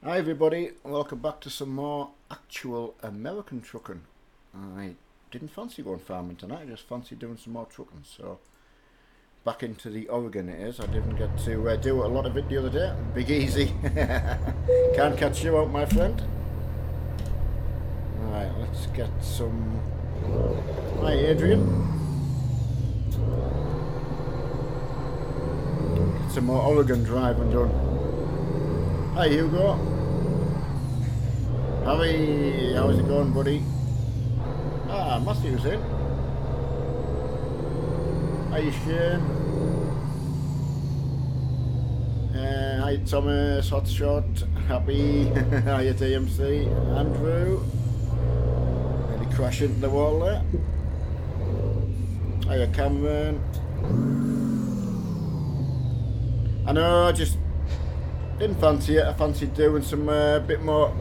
Hi everybody, welcome back to some more actual American trucking. I didn't fancy going farming tonight, I just fancied doing some more trucking, so back into the Oregon it is. I didn't get to do a lot of it the other day. Big easy. Can't catch you out, my friend. Alright, let's get some... Hi Adrian. Get some more Oregon driving done. Hi Hugo. Harry, how's it going, buddy? Ah, Matthew's in. Hi Shane. Hi Thomas, Hotshot, Happy, hiya DMC, Andrew. Nearly crash into the wall there. Hiya Cameron. I know, I just didn't fancy it. I fancied doing some bit more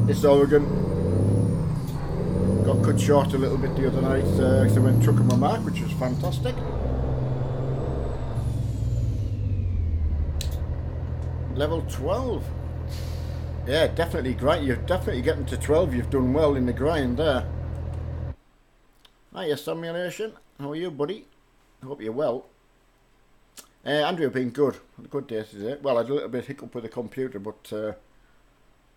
this Oregon. Got cut short a little bit the other night because I went trucking with Mark, which was fantastic. Level 12. Yeah, definitely great. You're definitely getting to 12. You've done well in the grind there. Hiya Simulation. How are you, buddy? I hope you're well. Andrew been good. Had a good day today. Well, I had a little bit of hiccup with the computer, but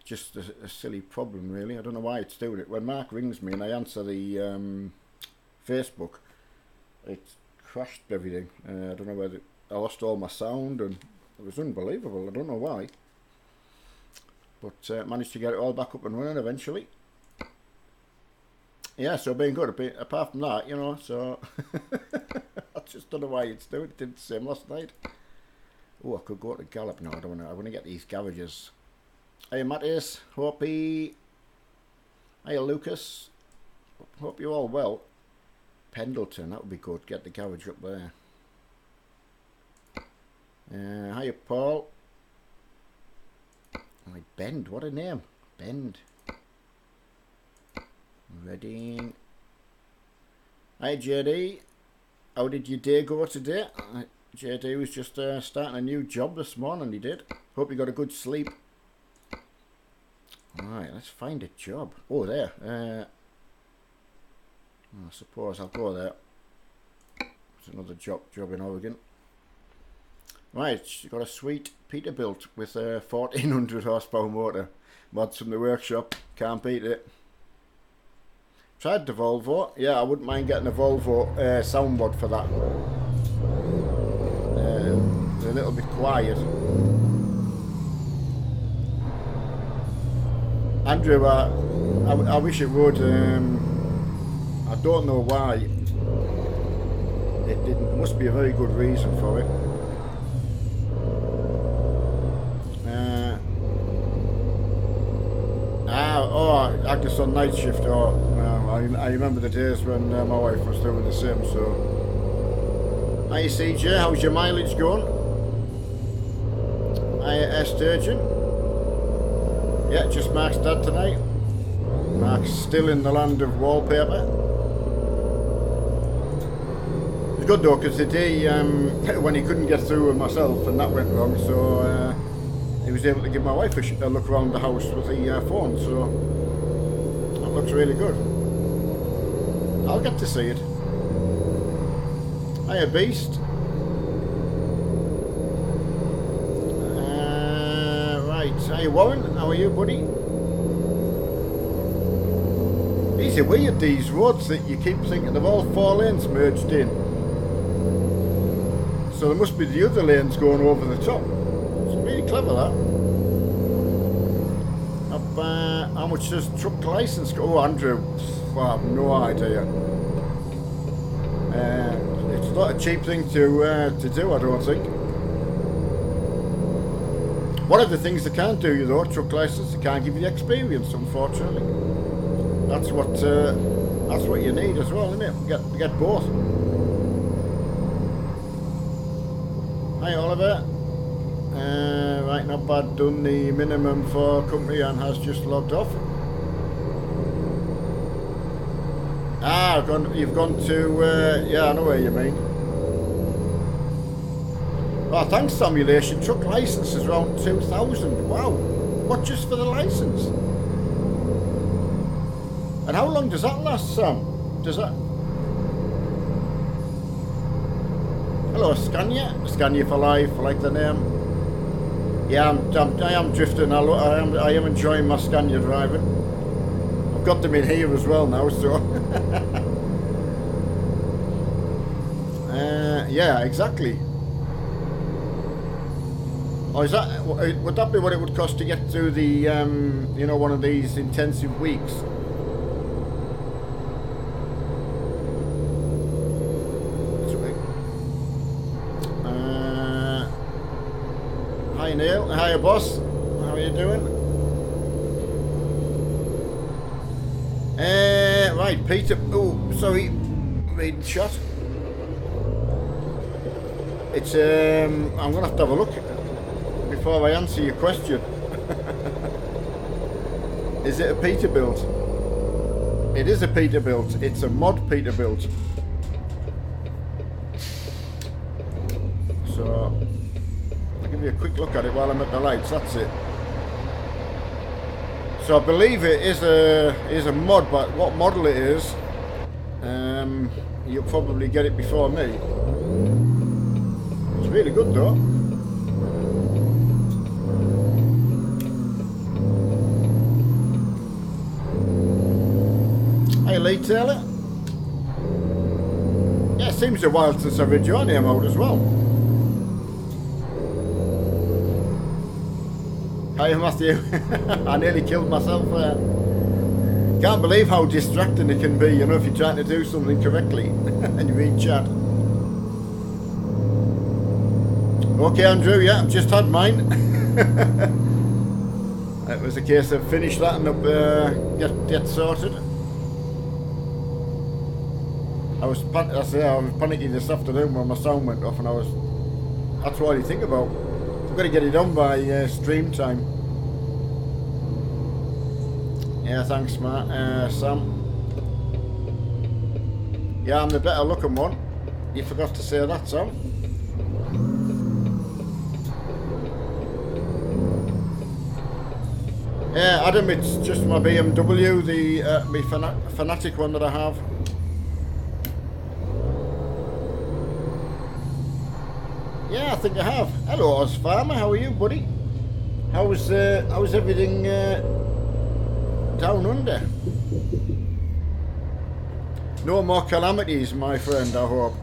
just a silly problem, really. I don't know why it's doing it. When Mark rings me and I answer the Facebook, it crashed everything. I don't know whether I lost all my sound, and it was unbelievable. I don't know why, but managed to get it all back up and running eventually. Yeah, so being good. Apart from that, you know, so I just don't know why it's doing it. It did the same last night. Oh, I could go to Gallup now. I don't know. I want to get these garages. Hey Mattis, Hoppy. Hey Lucas. Hope you're all well. Pendleton, that would be good. Get the garage up there. Hiya Paul. Oh, Bend, what a name. Bend. Reading. Hi JD. How did your day go today? JD was just starting a new job this morning, he did. Hope you got a good sleep. Alright, let's find a job. Oh, there. I suppose I'll go there. It's another job in Oregon. Right, got a sweet Peterbilt with a 1400 horsepower motor. Mods from the workshop. Can't beat it. Tried the Volvo. Yeah, I wouldn't mind getting a Volvo soundboard for that. They're a little bit quiet. Andrew, I wish it would. I don't know why it didn't. There must be a very good reason for it. Agnes on night shift. I remember the days when my wife was doing the same. So, hi CJ, how's your mileage going? Hi Sturgeon. Yeah, just Mark's dad tonight. Mark's still in the land of wallpaper. It's good though, because the day when he couldn't get through with myself and that went wrong, so he was able to give my wife a look around the house with the phone, so that looks really good. I'll get to see it. Hiya Beast. Hey Warren, how are you, buddy? These are weird, these roads that you keep thinking they've all 4 lanes merged in. So there must be the other lanes going over the top. It's really clever that. How much does truck license go? Oh, Andrew, I have no idea. It's not a cheap thing to do, I don't think. One of the things they can't do, you know, truck license, they can't give you the experience, unfortunately. That's what you need as well, isn't it? You get both. Hi Oliver. Right, not bad. Done the minimum for company and has just logged off. You've gone to. Yeah, I know where you mean. Oh, thanks, Simulation. Truck licence is around 2,000. Wow. What, just for the licence? And how long does that last, Sam? Does that... Hello, Scania. Scania for life, I like the name. Yeah, I am drifting. I am enjoying my Scania driving. I've got them in here as well now, so... yeah, exactly. Oh, is that... Would that be what it would cost to get through the, you know, one of these intensive weeks? Hi Neil, hiya boss, how are you doing? Right, Peter, oh, sorry, reading shot. It's, I'm going to have a look before I answer your question. Is it a Peterbilt? It is a Peterbilt, it's a mod Peterbilt. So... give you a quick look at it while I'm at the lights. That's it. So I believe it is a mod, but what model it is, you'll probably get it before me. It's really good though. Hey Lee Taylor. Yeah, it seems a while since I've read your name out as well. Hi Matthew, I nearly killed myself there. Can't believe how distracting it can be, you know, if you're trying to do something correctly and you read chat. Okay Andrew, yeah, I've just had mine. It was a case of finish that and get sorted. I was panicking this afternoon when my sound went off and that's what you think about. I've got to get it done by stream time. Yeah, thanks, Matt. Sam. Yeah, I'm the better looking one. You forgot to say that, Sam. Yeah, Adam, it's just my BMW, my Fanatic one that I have. Yeah, I think I have. Hello, Oz Farmer. How are you, buddy? How's everything down under? No more calamities, my friend. I hope.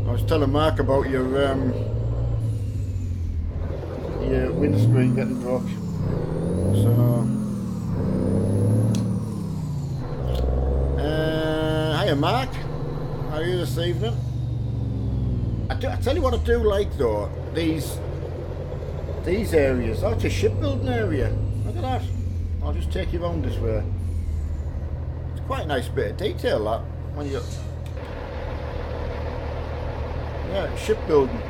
I was telling Mark about your windscreen getting broke. So, hiya, Mark. How are you this evening? I tell you what I do like though, these areas. Oh, it's a shipbuilding area. Look at that. I'll just take you around this way. It's quite a nice bit of detail that when you... Yeah, shipbuilding.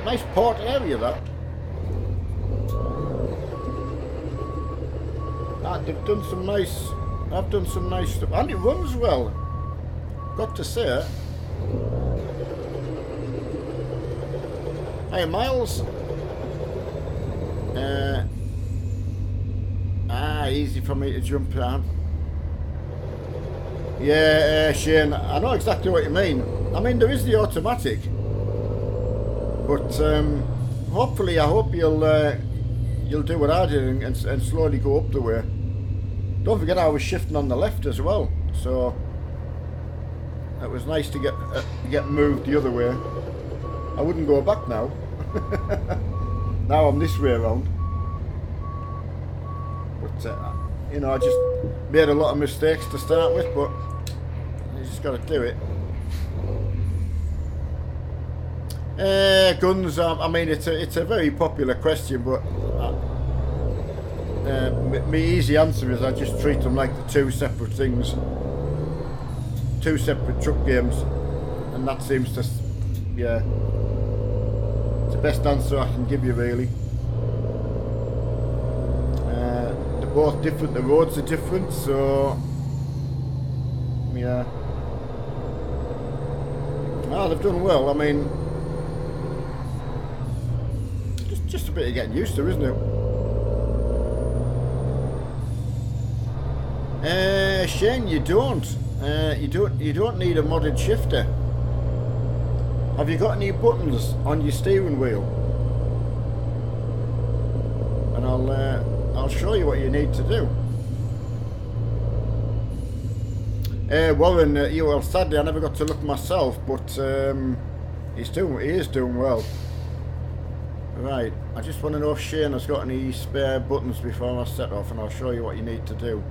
Nice port area that. They've done some nice... I've done some nice stuff. And it runs well. Got to say it. Hey Miles. Easy for me to jump on. Yeah, Shane, I know exactly what you mean. I mean, there is the automatic, but hopefully, I hope you'll do what I did and slowly go up the way. Don't forget, I was shifting on the left as well, so it was nice to get moved the other way. I wouldn't go back now. Now I'm this way around. But you know, I just made a lot of mistakes to start with, but you just got to do it. Guns. I mean, it's a very popular question, but my easy answer is I just treat them like the two separate things, two separate truck games, and that seems to, yeah, it's the best answer I can give you really. They're both different. The roads are different, so yeah. Ah, they've done well. I mean, just a bit of getting used to, isn't it? Shane, you don't. You don't need a modded shifter. Have you got any buttons on your steering wheel? And I'll show you what you need to do. Warren, well, sadly I never got to look myself, but he is doing well. Right, I just want to know if Shane has got any spare buttons before I set off, and I'll show you what you need to do.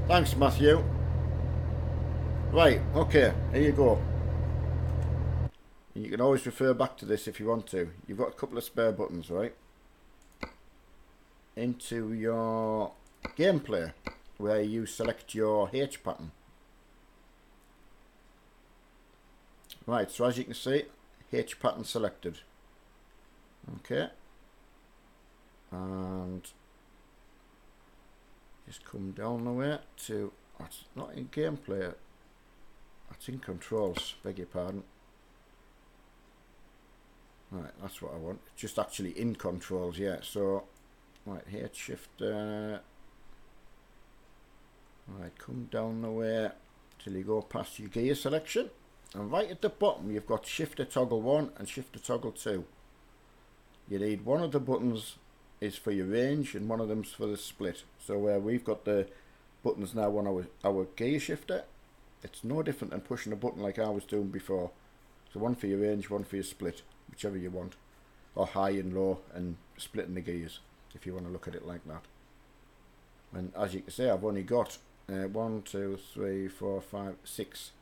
Thanks, Matthew. Right, okay, here you go. And you can always refer back to this if you want to. You've got a couple of spare buttons, right? Into your gameplay, where you select your H pattern. Right, so as you can see, H pattern selected. Okay. And just come down the way to, that's not in gameplay, that's in controls, beg your pardon. Right, that's what I want. It's just actually in controls, yeah. So, right, H shift, right, come down the way till you go past your gear selection. And right at the bottom, you've got shifter toggle 1 and shifter toggle 2. You need one of the buttons is for your range and one of them's for the split. So where we've got the buttons now on our gear shifter, it's no different than pushing a button like I was doing before. So one for your range, one for your split, whichever you want, or high and low, and splitting the gears if you want to look at it like that. And as you can see, I've only got 1, 2, 3, 4, 5, 6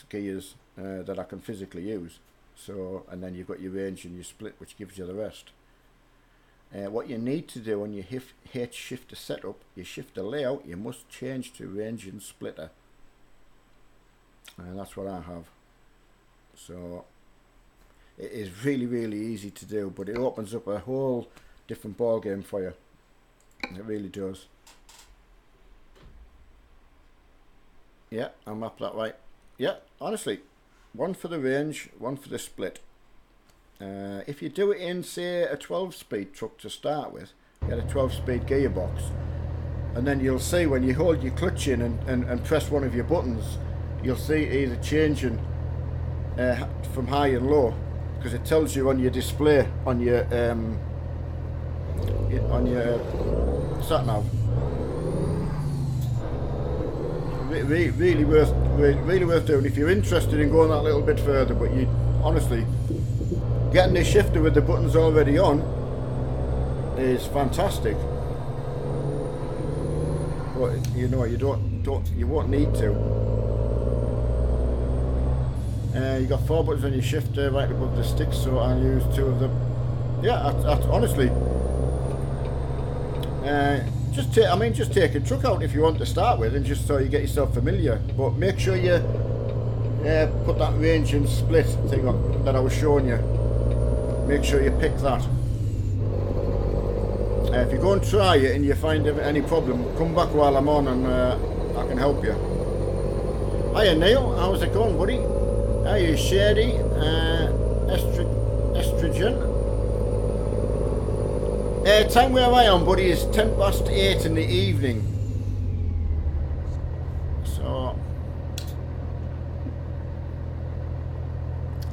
gears that I can physically use. So, and then you've got your range and your split, which gives you the rest. What you need to do on your H shifter setup, your shifter layout, you must change to range and splitter. And that's what I have. So it is really, really easy to do, but it opens up a whole different ball game for you. It really does. Yeah, I mapped that right. Yeah, honestly, one for the range, one for the split. If you do it in, say, a 12-speed truck to start with, get a 12-speed gearbox, and then you'll see when you hold your clutch in and press one of your buttons, you'll see either changing from high and low, because it tells you on your display on your sat nav. Really worth doing if you're interested in going that little bit further. But you honestly, getting this shifter with the buttons already on is fantastic. But you know, you won't need to. You got 4 buttons on your shifter right above the sticks, so I'll use 2 of them. Yeah, that's honestly. Just take a truck out if you want to start with, and just so you get yourself familiar. But make sure you put that range and split thing on that I was showing you. Make sure you pick that. If you go and try it and you find any problem, come back while I'm on and I can help you. Hiya Neil, how's it going, buddy? How are you, Shady? Estrogen? Time where I am, buddy, is 8:10 in the evening. So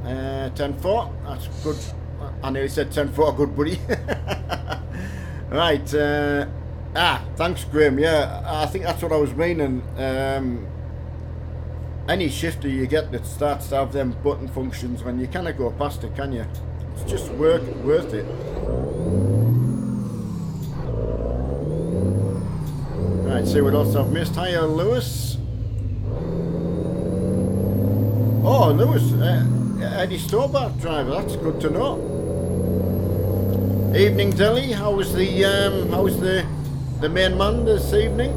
10:04. That's good. I nearly said 10:04. Good, buddy. Right. Thanks, Graham. Yeah, I think that's what I was meaning. Any shifter you get that starts to have them button functions, when you cannot go past it, can you? It's just worth it. Right, see what else I've missed. Hiya, Lewis. Oh, Lewis, Eddie Stobart driver. That's good to know. Evening, Delhi. How was the main man this evening?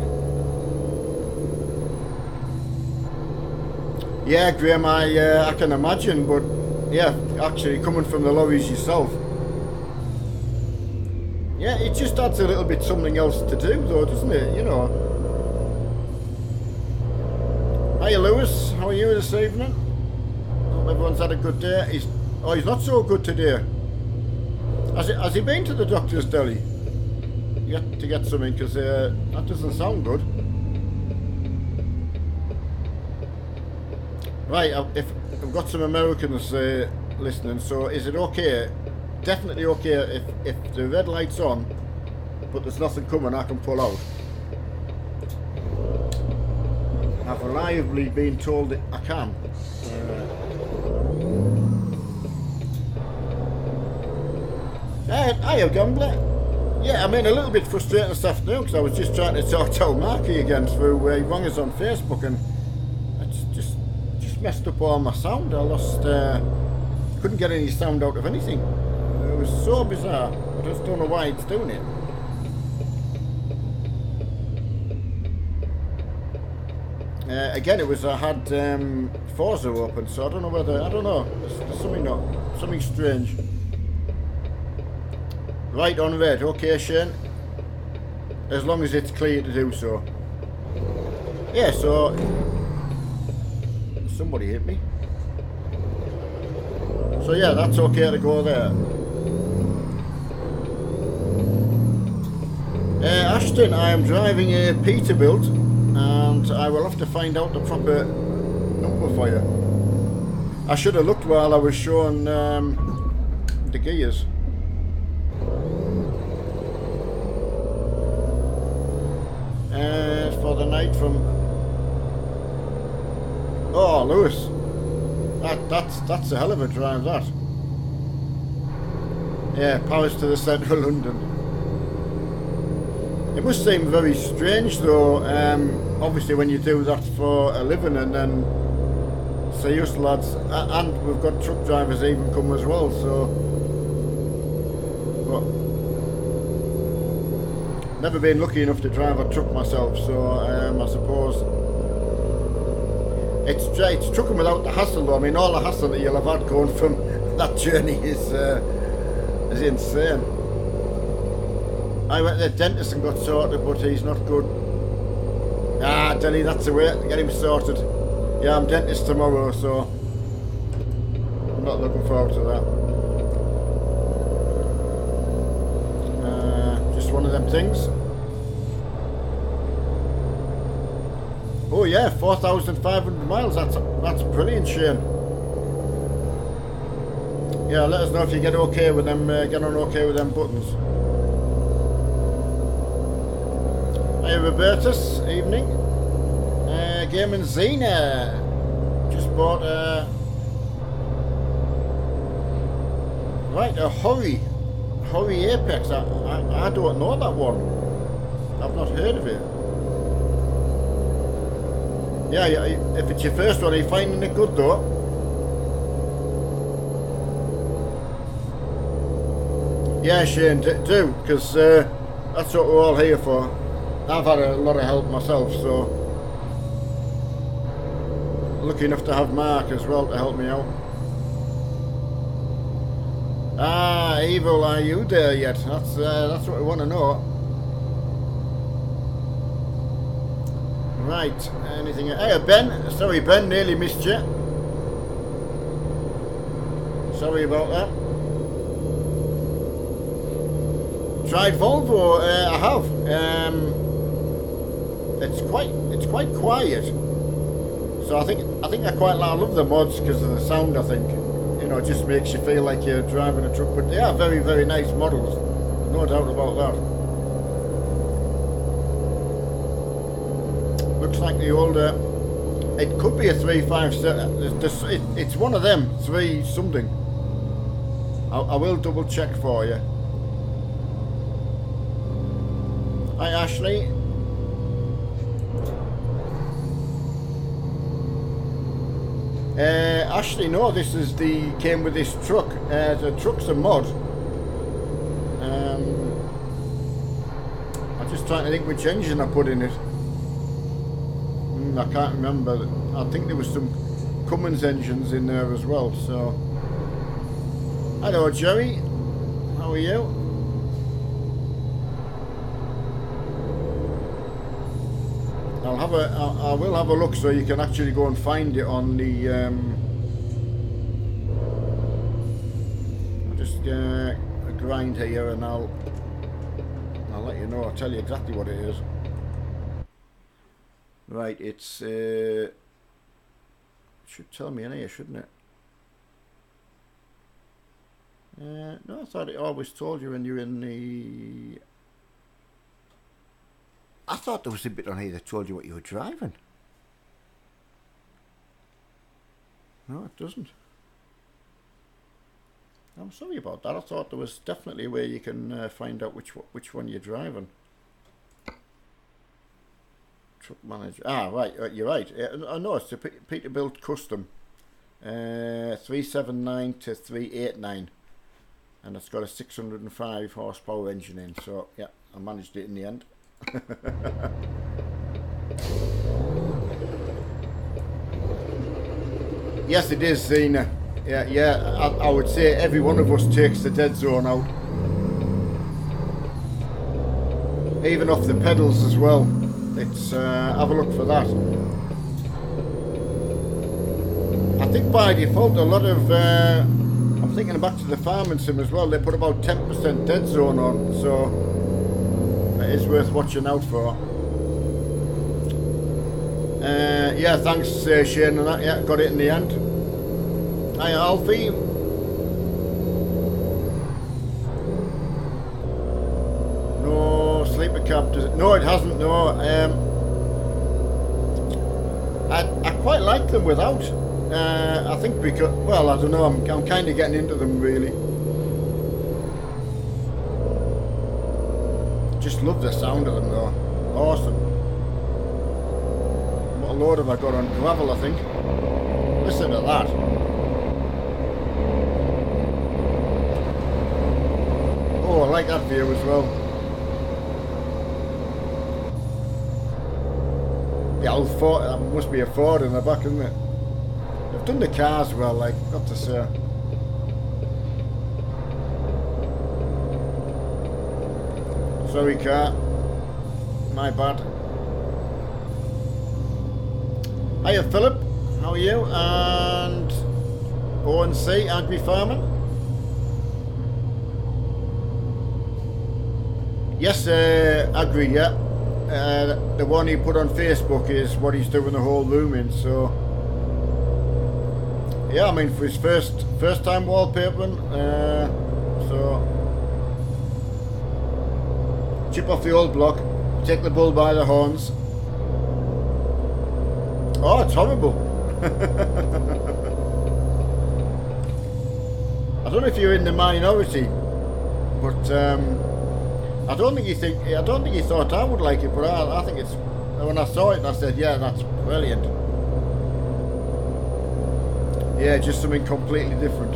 Yeah, Graham, I can imagine, but yeah, actually coming from the lorries yourself. Yeah, it just adds a little bit something else to do though, doesn't it? You know. Hiya Lewis, how are you this evening? Hope everyone's had a good day. He's not so good today. Has he been to the doctor's, Delhi? To get something, because that doesn't sound good. Right, I've got some Americans listening, so is it okay? Definitely okay if the red light's on, but there's nothing coming, I can pull out. I've reliably been told that I can. Hiya, Gambler. Yeah, I mean, a little bit frustrating this afternoon because I was just trying to sort out Marky again through he rang us on Facebook, and it's just messed up all my sound. I lost, couldn't get any sound out of anything. It was so bizarre. I just don't know why it's doing it. Again, it was I had Forza open, so I don't know whether there's something strange. Right on red, okay, Shane. As long as it's clear to do so. Yeah, so somebody hit me. So yeah, that's okay to go there. Ashton, I am driving a Peterbilt, and I will have to find out the proper number for you. I should have looked while I was showing the gears. For the night from... Oh, Lewis. That's a hell of a drive, that. Yeah, Paris to the centre of London. It must seem very strange though, obviously when you do that for a living, and then see us lads, and we've got truck drivers even come as well, so... But, never been lucky enough to drive a truck myself, so I suppose it's trucking without the hassle though. I mean, all the hassle that you'll have had going from that journey is insane. I went to the dentist and got sorted, but he's not good. Ah, Denny, that's the way to get him sorted. Yeah, I'm dentist tomorrow, so I'm not looking forward to that. Just one of them things. Oh yeah, 4,500 miles. That's brilliant, Shane. Yeah, let us know if you get okay with them. Get on okay with them buttons. Hey, Robertus, evening. Gaming Xena just bought a Hurry Apex. I don't know that one. I've not heard of it. Yeah, if it's your first one, are you finding it good though? Yeah, Shane, do, because that's what we're all here for. I've had a lot of help myself, so lucky enough to have Mark as well to help me out. Ah, Evil, are you there yet? That's what we want to know. Right, anything? Hey, Ben. Sorry, Ben, nearly missed you. Sorry about that. Tried Volvo? I have. It's quite quiet. So I think I love the mods because of the sound. I think, you know, it just makes you feel like you're driving a truck. But they are very, very nice models, no doubt about that. Looks like the older. It could be a 357. It's one of them, 3 something. I will double check for you. Hi, Ashley. Ashley, no, this is came with this truck. The truck's a mod. I'm just trying to think which engine I put in it. I can't remember. I think there was some Cummins engines in there as well. So, hello, Jerry. How are you? I will have a look so you can actually go and find it on the a grind here, and I'll let you know. I'll tell you exactly what it is. Right, it's it should tell me in here, shouldn't it? No, I thought it always told you when you're in the... I thought there was a bit on here that told you what you were driving. No, it doesn't. I'm sorry about that. I thought there was definitely a way you can find out which one you're driving. Truck manager. Ah, right. You're right. I know it's a Peterbilt Custom, 379 to 389, and it's got a 605 horsepower engine in. So yeah, I managed it in the end. Yes, it is, Zena. Yeah. I would say every one of us takes the dead zone out, even off the pedals as well. It's have a look for that. I think by default a lot of I'm thinking back to the farming sim as well. They put about 10% dead zone on, so it is worth watching out for. Yeah, thanks Shane on that. Yeah, got it in the end. Hi Alfie. No sleeper cab, does it? No, it hasn't. No. I quite like them without. I think because, well, I don't know. I'm kind of getting into them really. Just love the sound of them though. Awesome. What a load have I got on gravel? I think. Listen to that. Oh, I like that view as well. The old Ford, that must be a Ford in the back, isn't it? They've done the cars well, like, got to say. Sorry, car. My bad. Hiya, Philip. How are you? And ONC, Agri Farming. Yes, Agri, yeah. The one he put on Facebook is what he's doing the whole room in, so yeah, I mean for his first time wallpapering, so chip off the old block, take the bull by the horns. Oh, it's horrible. I don't know if you're in the minority, but I don't think you thought I would like it, but I think it's, when I saw it I said, yeah, that's brilliant. Yeah, just something completely different.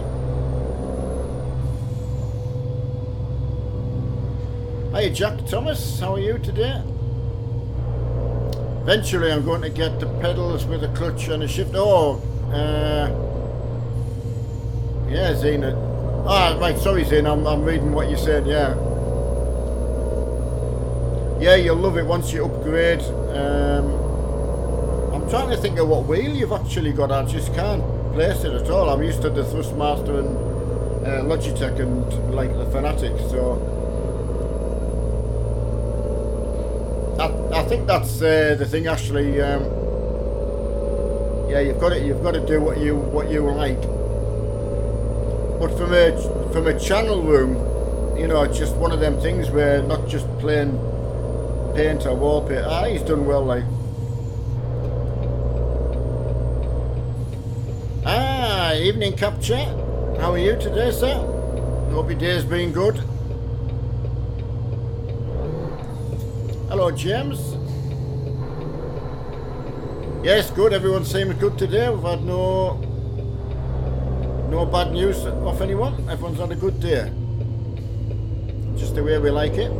Hey Jack Thomas, how are you today? Eventually I'm going to get the pedals with a clutch and a shift. Oh, yeah, Zena. Ah, right, sorry Zena, I'm reading what you said, yeah. Yeah, you'll love it once you upgrade. I'm trying to think of what wheel you've actually got. I just can't place it at all. I'm used to the Thrustmaster and Logitech and like the Fanatic, so I think that's the thing actually. Yeah, you've got to do what you like. But from a channel room, you know, it's just one of them things where not just plain paint or wallpaper. Ah, he's done well, like. Ah, evening Capture. How are you today, sir? Hope your day's been good. Hello, James. Yes, good. Everyone seems good today. We've had no bad news off anyone. Everyone's had a good day. Just the way we like it.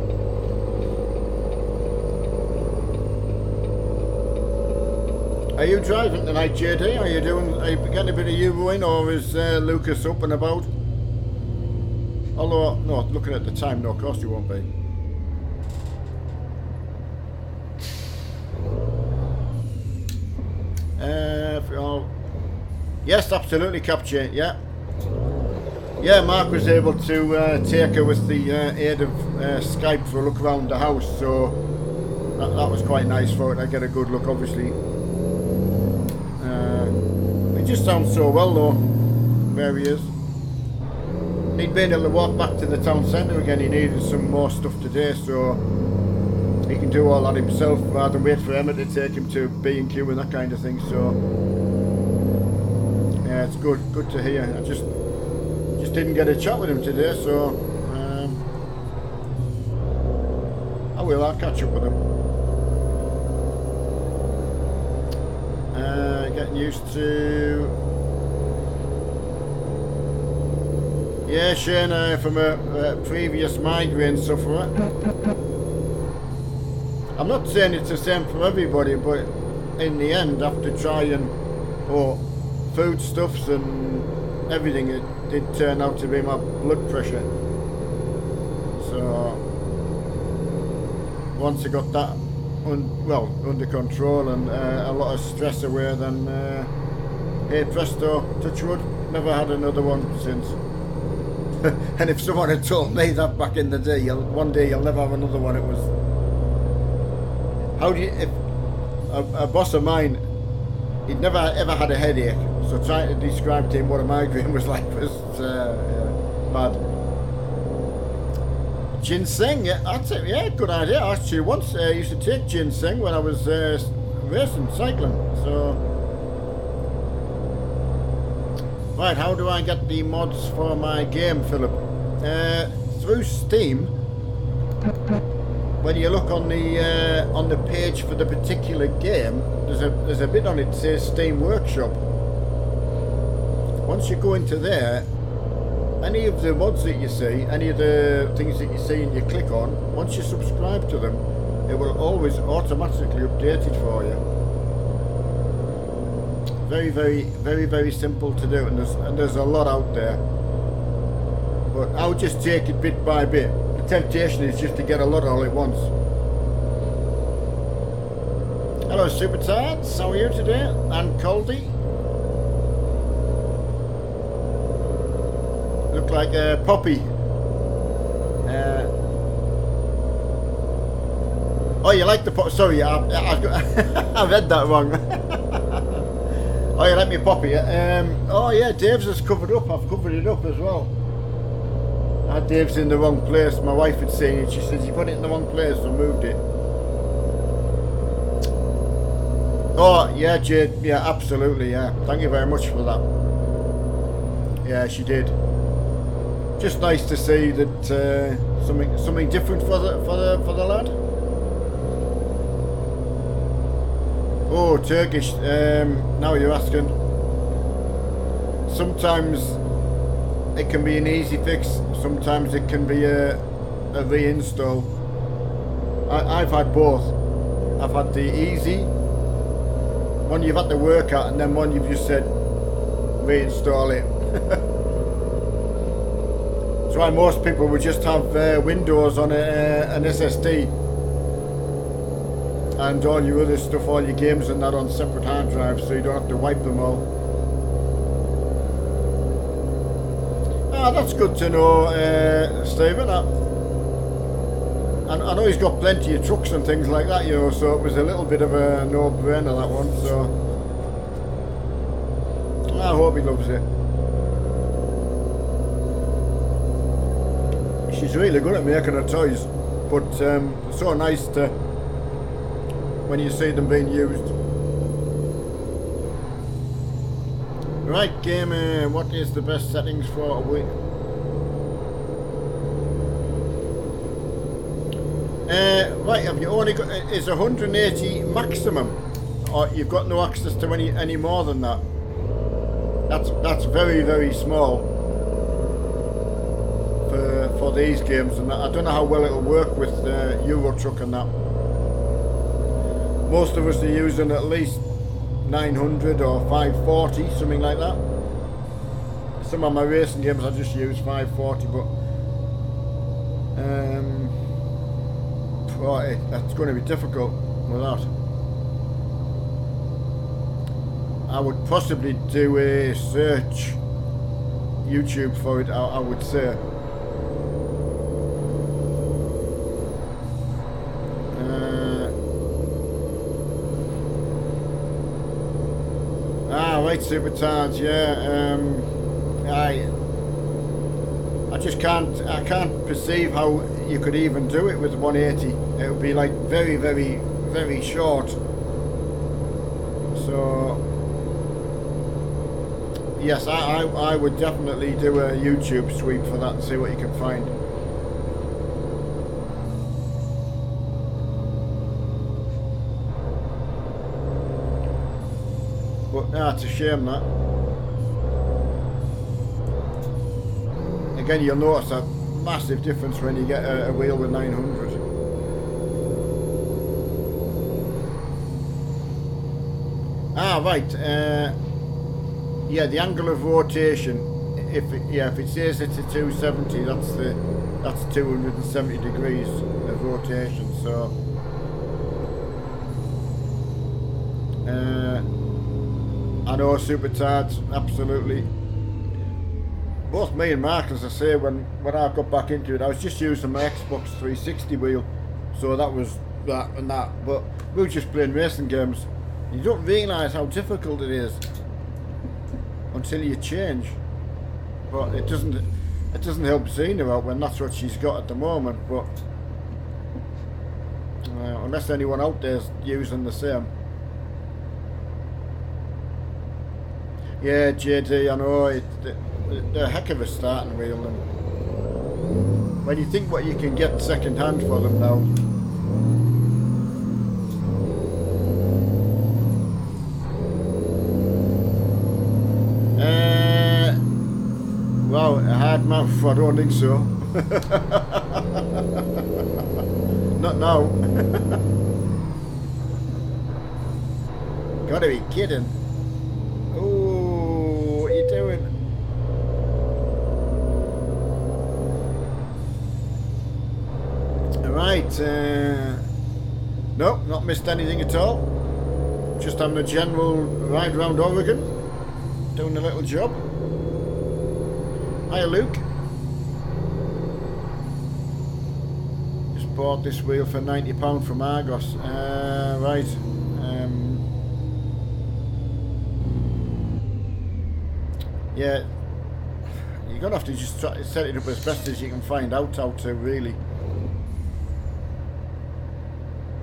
Are you driving tonight, JD? Are you getting a bit of Euroing, or is Lucas up and about? Although, no, looking at the time, no, of course you won't be. Yes, absolutely, Capture, yeah. Yeah, Mark was able to take her with the aid of Skype for a look around the house, so that was quite nice for her to get a good look, obviously. It just sounds so well though, where he is. He'd been able to walk back to the town centre again. He needed some more stuff today, so he can do all that himself rather than wait for Emma to take him to B&Q and that kind of thing. So yeah, it's good to hear. I just didn't get a chat with him today, so I'll catch up with him. Getting used to. Yeah, Shane, from a previous migraine sufferer. I'm not saying it's the same for everybody, but in the end, after trying foodstuffs and everything, it did turn out to be my blood pressure. So once I got that under control and a lot of stress away, then hey presto, touch wood, never had another one since. And if someone had told me that back in the day, one day you'll never have another one, it was... How do you... If a boss of mine, he'd never ever had a headache, so trying to describe to him what a migraine was like was bad. Ginseng, yeah, that's it, yeah, good idea. Actually, once I used to take ginseng when I was racing, cycling, so... Right, how do I get the mods for my game, Philip? Through Steam. When you look on the page for the particular game, there's a bit on it that says Steam Workshop. Once you go into there, any of the mods that you see, any of the things that you see and you click on, once you subscribe to them, it will always automatically update it for you. Very, very, very, very simple to do, and there's a lot out there. But I'll just take it bit by bit. The temptation is just to get a lot all at once. Hello, Super Tards. How are you today? And Coldy. Look like Poppy. Oh, you like the pop? Sorry, I read that wrong. Oh, you like me Poppy? Oh yeah, Dave's has covered up. I've covered it up as well. Dave's in the wrong place. My wife had seen it. She says you put it in the wrong place and moved it. Oh yeah, Jade. Yeah, absolutely. Yeah, thank you very much for that. Yeah, she did. Just nice to see that something different for the lad. Oh, Turkish. Now you're asking. Sometimes it can be an easy fix. Sometimes it can be a reinstall. I've had both. I've had the easy one you've had to work at, and then one you've just said reinstall it. That's why most people would just have Windows on an SSD. And all your other stuff, all your games and that on separate hard drives, so you don't have to wipe them all. Ah, that's good to know, Stephen. I know he's got plenty of trucks and things like that, you know, so it was a little bit of a no-brainer, that one, so... I hope he loves it. She's really good at making her toys, but it's so nice to... when you see them being used. Right, gamer, what is the best settings for a week? Right, have you only got, is 180 maximum, or you've got no access to any more than that? That's very, very small for these games, and I don't know how well it'll work with Euro Truck and that. Most of us are using at least 900 or 540, something like that. Some of my racing games I just use 540, but that's going to be difficult with that. I would possibly do a search YouTube for it, I would say. Right, Supercharge, yeah. I just can't perceive how you could even do it with 180. It would be like very, very, very short. So yes, I would definitely do a YouTube sweep for that and see what you can find. But it's a shame that. Again, you'll notice a massive difference when you get a wheel with 900. Right. Yeah, the angle of rotation. If it says it's a 270, that's 270 degrees of rotation. So. I know Supercharged, absolutely. Both me and Mark, as I say, when I got back into it, I was just using my Xbox 360 wheel, so that was that and that. But we were just playing racing games. You don't realise how difficult it is until you change. But it doesn't help Xena out when that's what she's got at the moment. But unless anyone out there's using the same. Yeah, JD, I know they're a heck of a starting wheel, and when you think what you can get second hand for them now. Wow, a hard mouth, I don't think so. Not now. Gotta be kidding. Right, nope, not missed anything at all. Just having a general ride around Oregon, doing a little job. Hiya, Luke. Just bought this wheel for £90 from Argos. Right. Yeah, you're gonna have to just try to set it up as best as you can find out how to really.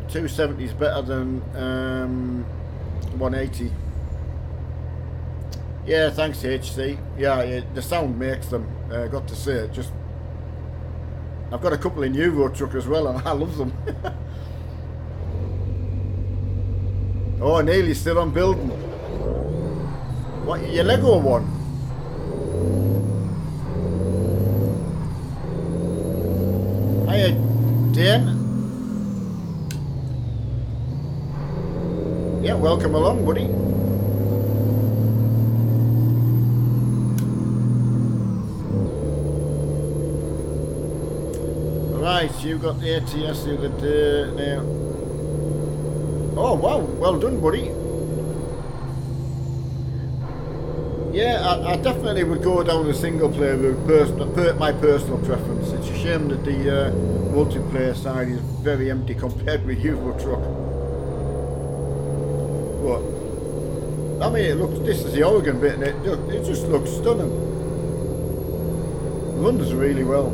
270 is better than 180. Yeah, thanks HC. Yeah, the sound makes them. Got to say, just I've got a couple in Euro truck as well, and I love them. Oh, Neely's still on building. What, your Lego one? Hiya, Dan. Yeah, welcome along, buddy. Right, you got the ATS the other day now. Oh, wow, well done, buddy. Yeah, I definitely would go down the single player route, my personal preference. It's a shame that the multiplayer side is very empty compared with Euro Truck. But I mean, it looks. This is the Oregon bit, and it just looks stunning. Runs really well.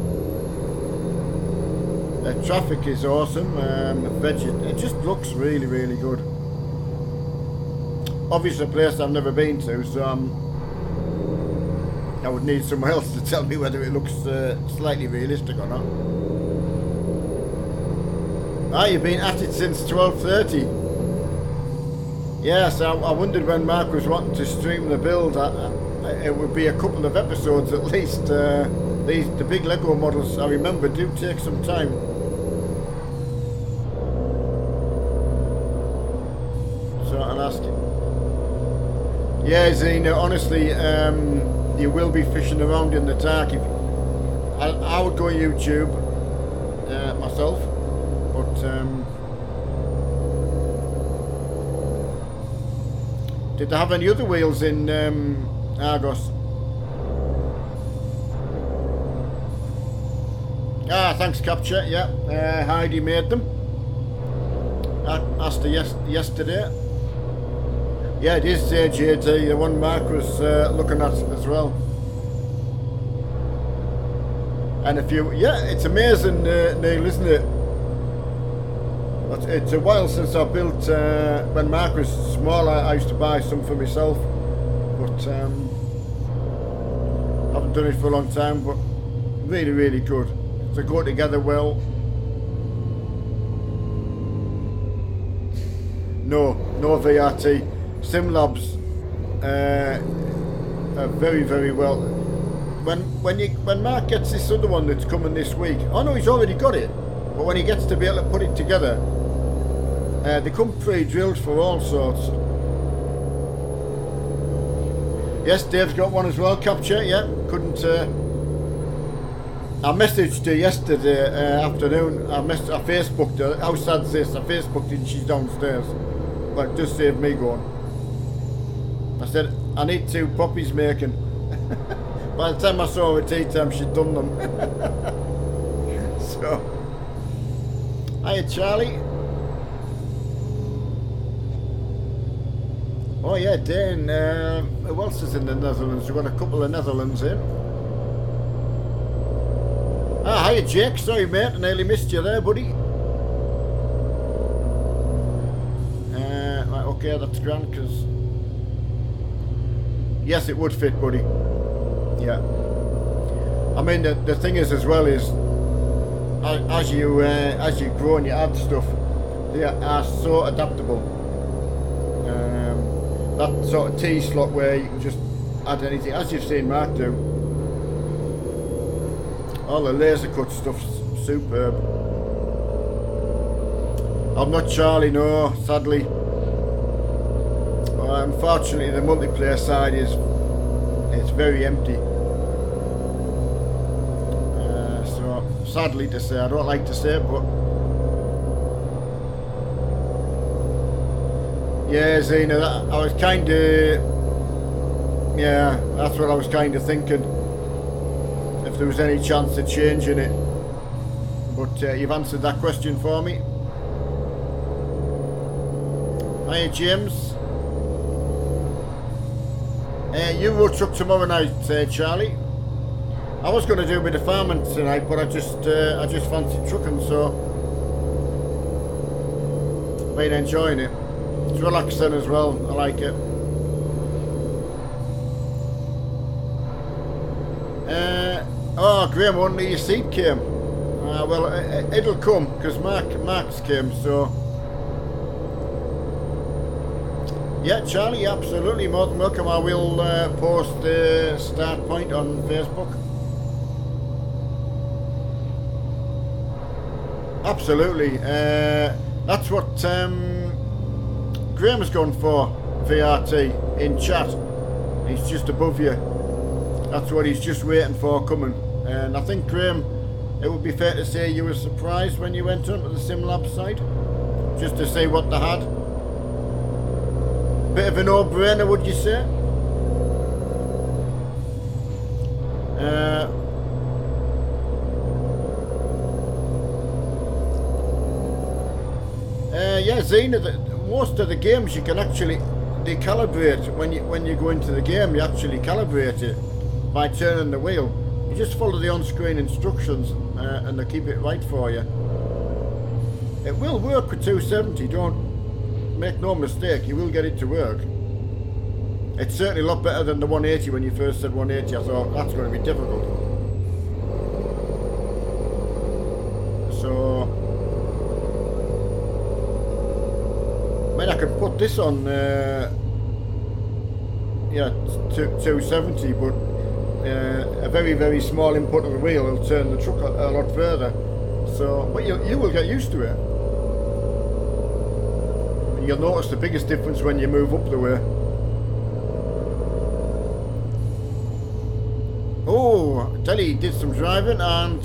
The traffic is awesome. It just looks really, really good. Obviously, a place I've never been to, so I would need someone else to tell me whether it looks slightly realistic or not. Ah, you've been at it since 12:30. Yes, I wondered when Mark was wanting to stream the build. It would be a couple of episodes at least. The big Lego models, I remember, do take some time. So I'll ask you. Yeah, Zena, honestly, you will be fishing around in the dark. I would go YouTube myself, but did they have any other wheels in Argos? Ah, thanks, Capture. Yeah, Heidi made them. I asked her yesterday. Yeah, it is JD, the one Mark was looking at as well. And a few, yeah, it's amazing, Neil, isn't it? It's a while since I built, when Mark was small, I used to buy some for myself, but haven't done it for a long time, but really, really good. They go together well. No VRT. SimLabs are very, very well. When Mark gets this other one that's coming this week, oh no, he's already got it. But when he gets to be able to put it together, they come pre-drilled for all sorts. Yes, Dave's got one as well. Capture, yeah. Couldn't. I messaged her yesterday afternoon. I Facebooked her. How sad's this? I Facebooked her and she's downstairs. But it does save me going. I said, I need 2 poppies making. By the time I saw her at tea time, she'd done them. So, hiya Charlie. Oh yeah, Dane. Who else is in the Netherlands? We've got a couple of Netherlands in. Ah, hiya Jake. Sorry mate, I nearly missed you there, buddy. Right, okay, that's grand, because... Yes, it would fit, buddy. Yeah. I mean, the thing is as well is, as you grow and you add stuff, they are so adaptable. That sort of T-slot where you can just add anything, as you've seen Mark do. All the laser cut stuff's superb. I'm not Charlie, no, sadly. Unfortunately, the multiplayer side it's very empty. So sadly to say, I don't like to say it, but yeah, Zena, I was kind of, yeah, that's what I was kind of thinking. If there was any chance of changing it, but you've answered that question for me. Hiya James. Euro truck tomorrow night, Charlie. I was going to do a bit of farming tonight, but I just fancied trucking, so been enjoying it. It's relaxing as well. I like it. Oh, Graham, only your seat came. Well, it'll come because Mark's came, so. Yeah, Charlie, absolutely more than welcome. I will post the start point on Facebook. Absolutely. That's what Graham has gone for, VRT, in chat. He's just above you. That's what he's just waiting for coming. And I think, Graham, it would be fair to say you were surprised when you went onto the SimLab site, just to see what they had. Bit of a no-brainer, would you say? Yeah, Zena, most of the games you can actually decalibrate. When you go into the game, you actually calibrate it by turning the wheel. You just follow the on-screen instructions and they keep it right for you. It will work with 270, don't make no mistake, you will get it to work. It's certainly a lot better than the 180 when you first said 180. I thought that's going to be difficult. So, I mean, I could put this on, yeah, 270, but a very, very small input of the wheel will turn the truck a lot further. So, but you will get used to it. You'll notice the biggest difference when you move up the way. Oh, Telly did some driving, and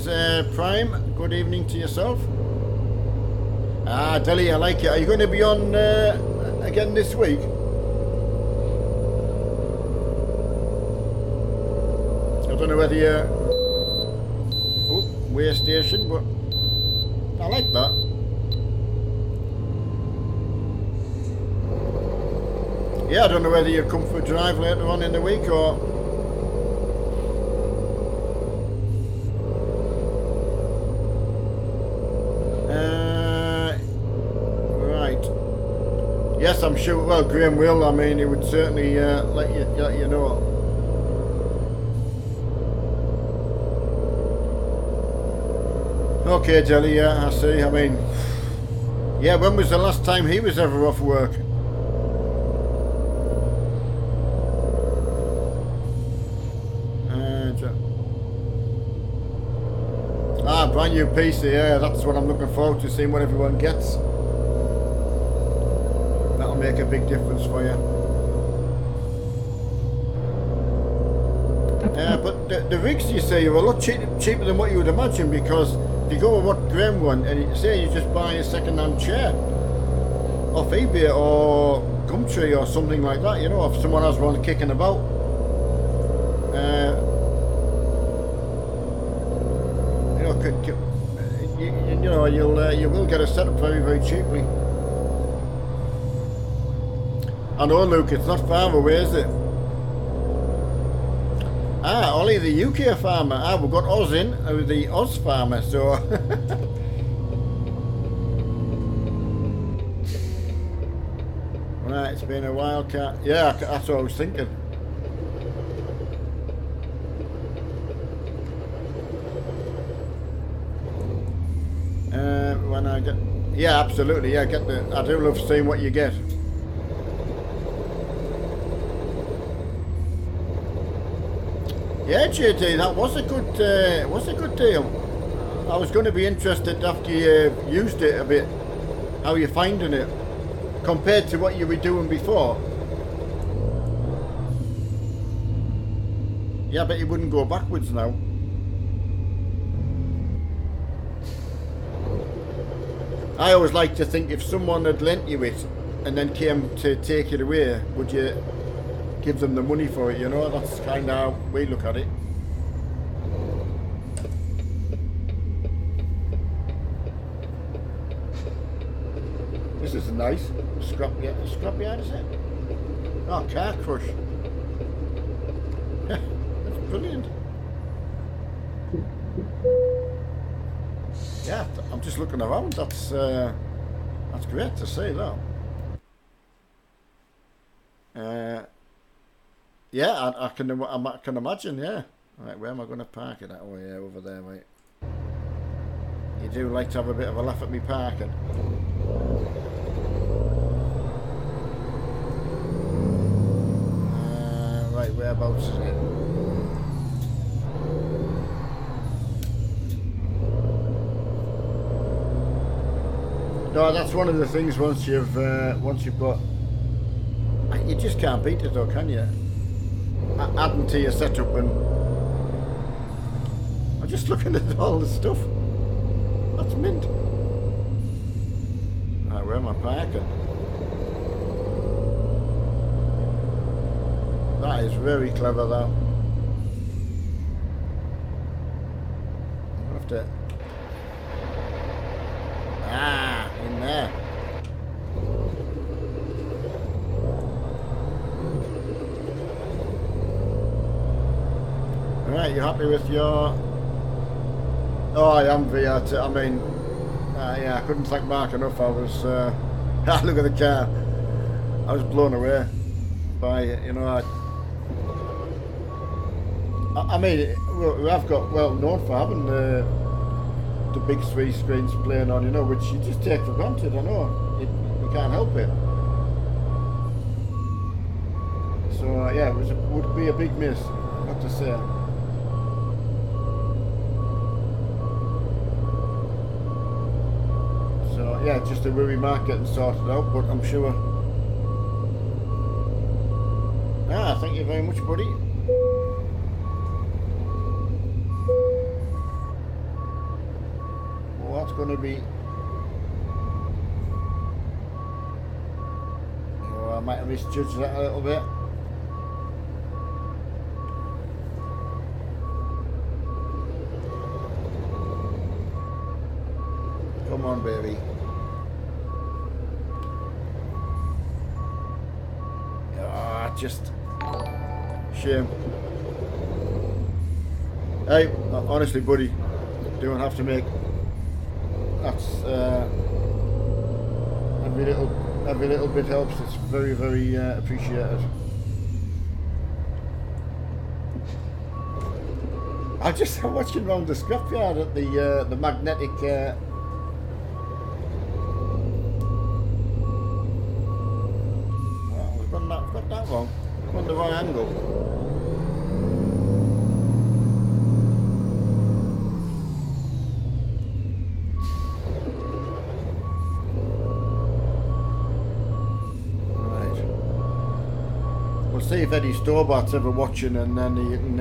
Prime, good evening to yourself. Ah, Telly, I like it. Are you going to be on again this week? I don't know whether you... Oh, way station, but I like that. Yeah, I don't know whether you'll come for a drive later on in the week or... Right. Yes, I'm sure, well, Graham will. I mean, he would certainly let you know. Okay, Jelly, yeah, I see. I mean, yeah, when was the last time he was ever off work? Brand new PC, yeah, that's what I'm looking forward to, seeing what everyone gets. That'll make a big difference for you. But the rigs, you say, are a lot cheaper than what you would imagine, because if you go with what Graham won, and say you just buy a second-hand chair off eBay or Gumtree or something like that, you know, if someone has one kicking about. You know, you will get a setup very, very cheaply. I know, Luke, it's not far away, is it? Ah, Ollie, the UK farmer. Ah, we've got Oz in, the Oz farmer, so... Right, it's been a while, cat. Yeah, that's what I was thinking. When I get... Yeah, absolutely, yeah, get the... I do love seeing what you get. Yeah, JT, that was a good deal. I was going to be interested after you used it a bit, how you're finding it compared to what you were doing before. Yeah, I bet you wouldn't go backwards now. I always like to think if someone had lent you it and then came to take it away, would you give them the money for it, you know? That's kind of how we look at it. This is nice. Scrapyard, is it? Oh, car crush. That's brilliant. Yeah, I'm just looking around. That's great to see that. Yeah, I can imagine. Yeah. Right, where am I going to park it? Oh yeah, over there. Right. You do like to have a bit of a laugh at me parking. Right, whereabouts is it? No, that's one of the things. Once you've got, you just can't beat it, though, can you? Adding to your setup, and I'm just looking at all the stuff. That's mint. Right, where am I parking? That is very clever, though. I'll have to... Ah, in there. Right, you happy with your... Oh, I am VR. I mean, yeah, I couldn't thank Mark enough. I was... look at the car. I was blown away by it, you know. I mean, we have got well known for having the big 3 screens playing on, you know, which you just take for granted. I know you can't help it. So yeah, would be a big miss, I have to say. So yeah, just a worry Mark getting sorted out, but I'm sure. Thank you very much, buddy. Going to be, oh, I might have misjudged that a little bit. on, baby. Ah, just shame. Hey, honestly, buddy, don't have to make. That's every little bit helps. It's very, very appreciated. I'm watching round the scrapyard at the magnetic. Well, I've got that wrong. I'm on the wrong angle. We'll see if Eddie Storbart's ever watching, and then you can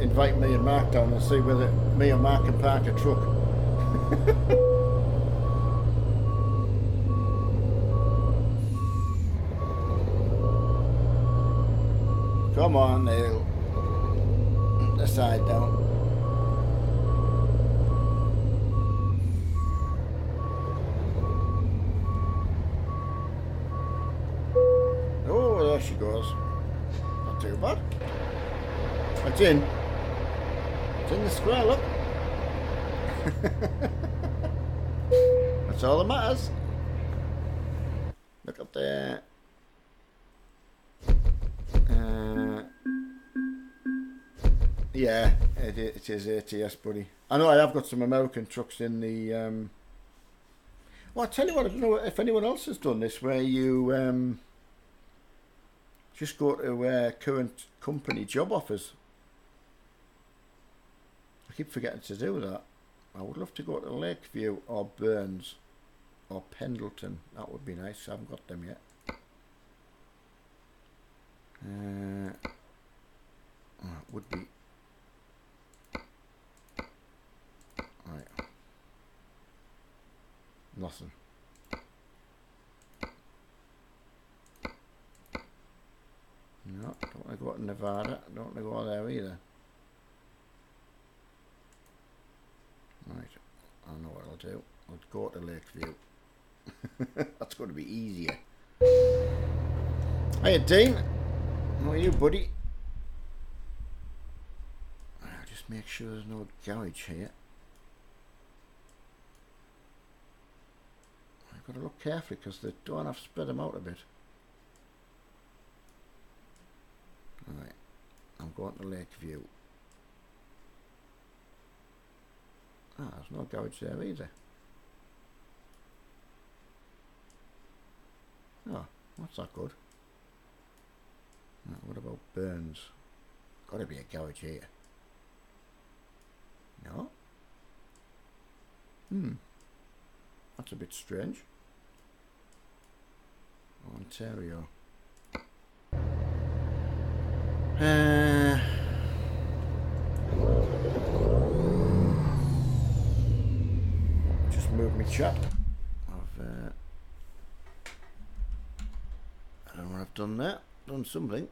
invite me and Mark down and see whether me and Mark can park a truck. Come on, Neil. The side down. Oh, there she goes. Not too bad. It's in. It's in the square, look. That's all that matters. Look up there. Yeah, it is ATS, buddy. I know I have got some American trucks in the... Well, I'll tell you what, I don't know if anyone else has done this, where you just go to current company job offers. I keep forgetting to do that. I would love to go to Lakeview or Burns or Pendleton. That would be nice. I haven't got them yet. It would be... Right. Nothing. No, don't want to go to Nevada. Don't want to go there either. Right, I know what I'll do. I'll go to Lakeview. That's going to be easier. Hiya, Dean. How are you, buddy? I'll just make sure there's no garage here. I've got to look carefully because they don't have to spread them out a bit. Alright, I'm going to Lakeview. Ah, there's no garage there either. Oh, that's not good. What about Burns? Got to be a garage here. No? That's a bit strange. Ontario. Just move my chat. I don't know what I've done there. Done something.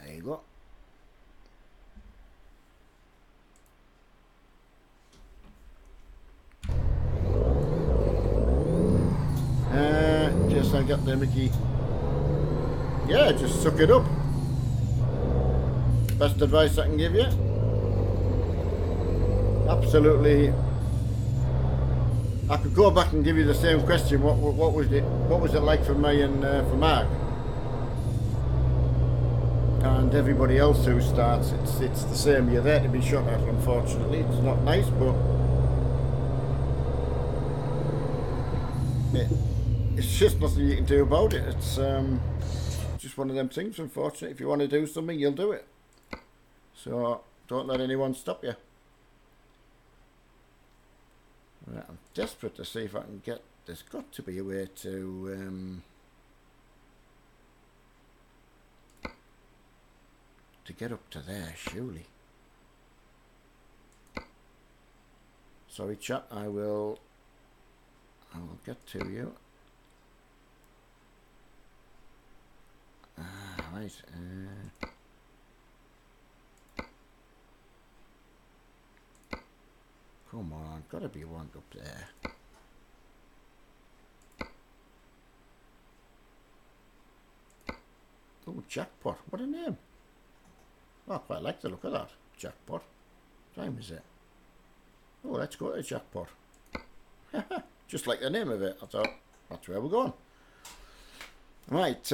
There you go. Just I got there, Mickey. Yeah, just suck it up. Best advice I can give you. Absolutely. I could go back and give you the same question. What was it? What was it like for me and for Mark? And everybody else who starts, it's the same. You're there to be shot at. Unfortunately, it's not nice, but it's just nothing you can do about it. It's just one of them things. Unfortunately, if you want to do something, you'll do it. So don't let anyone stop you. Right, I'm desperate to see if I can get. There's got to be a way to get up to there, surely. Sorry, chat. I will get to you. Right. Come on, gotta be one up there. Jackpot. What a name. Oh, I quite like the look of that. Jackpot. What time is it? Oh, let's go to Jackpot. Just like the name of it. I thought, that's where we're going. Right.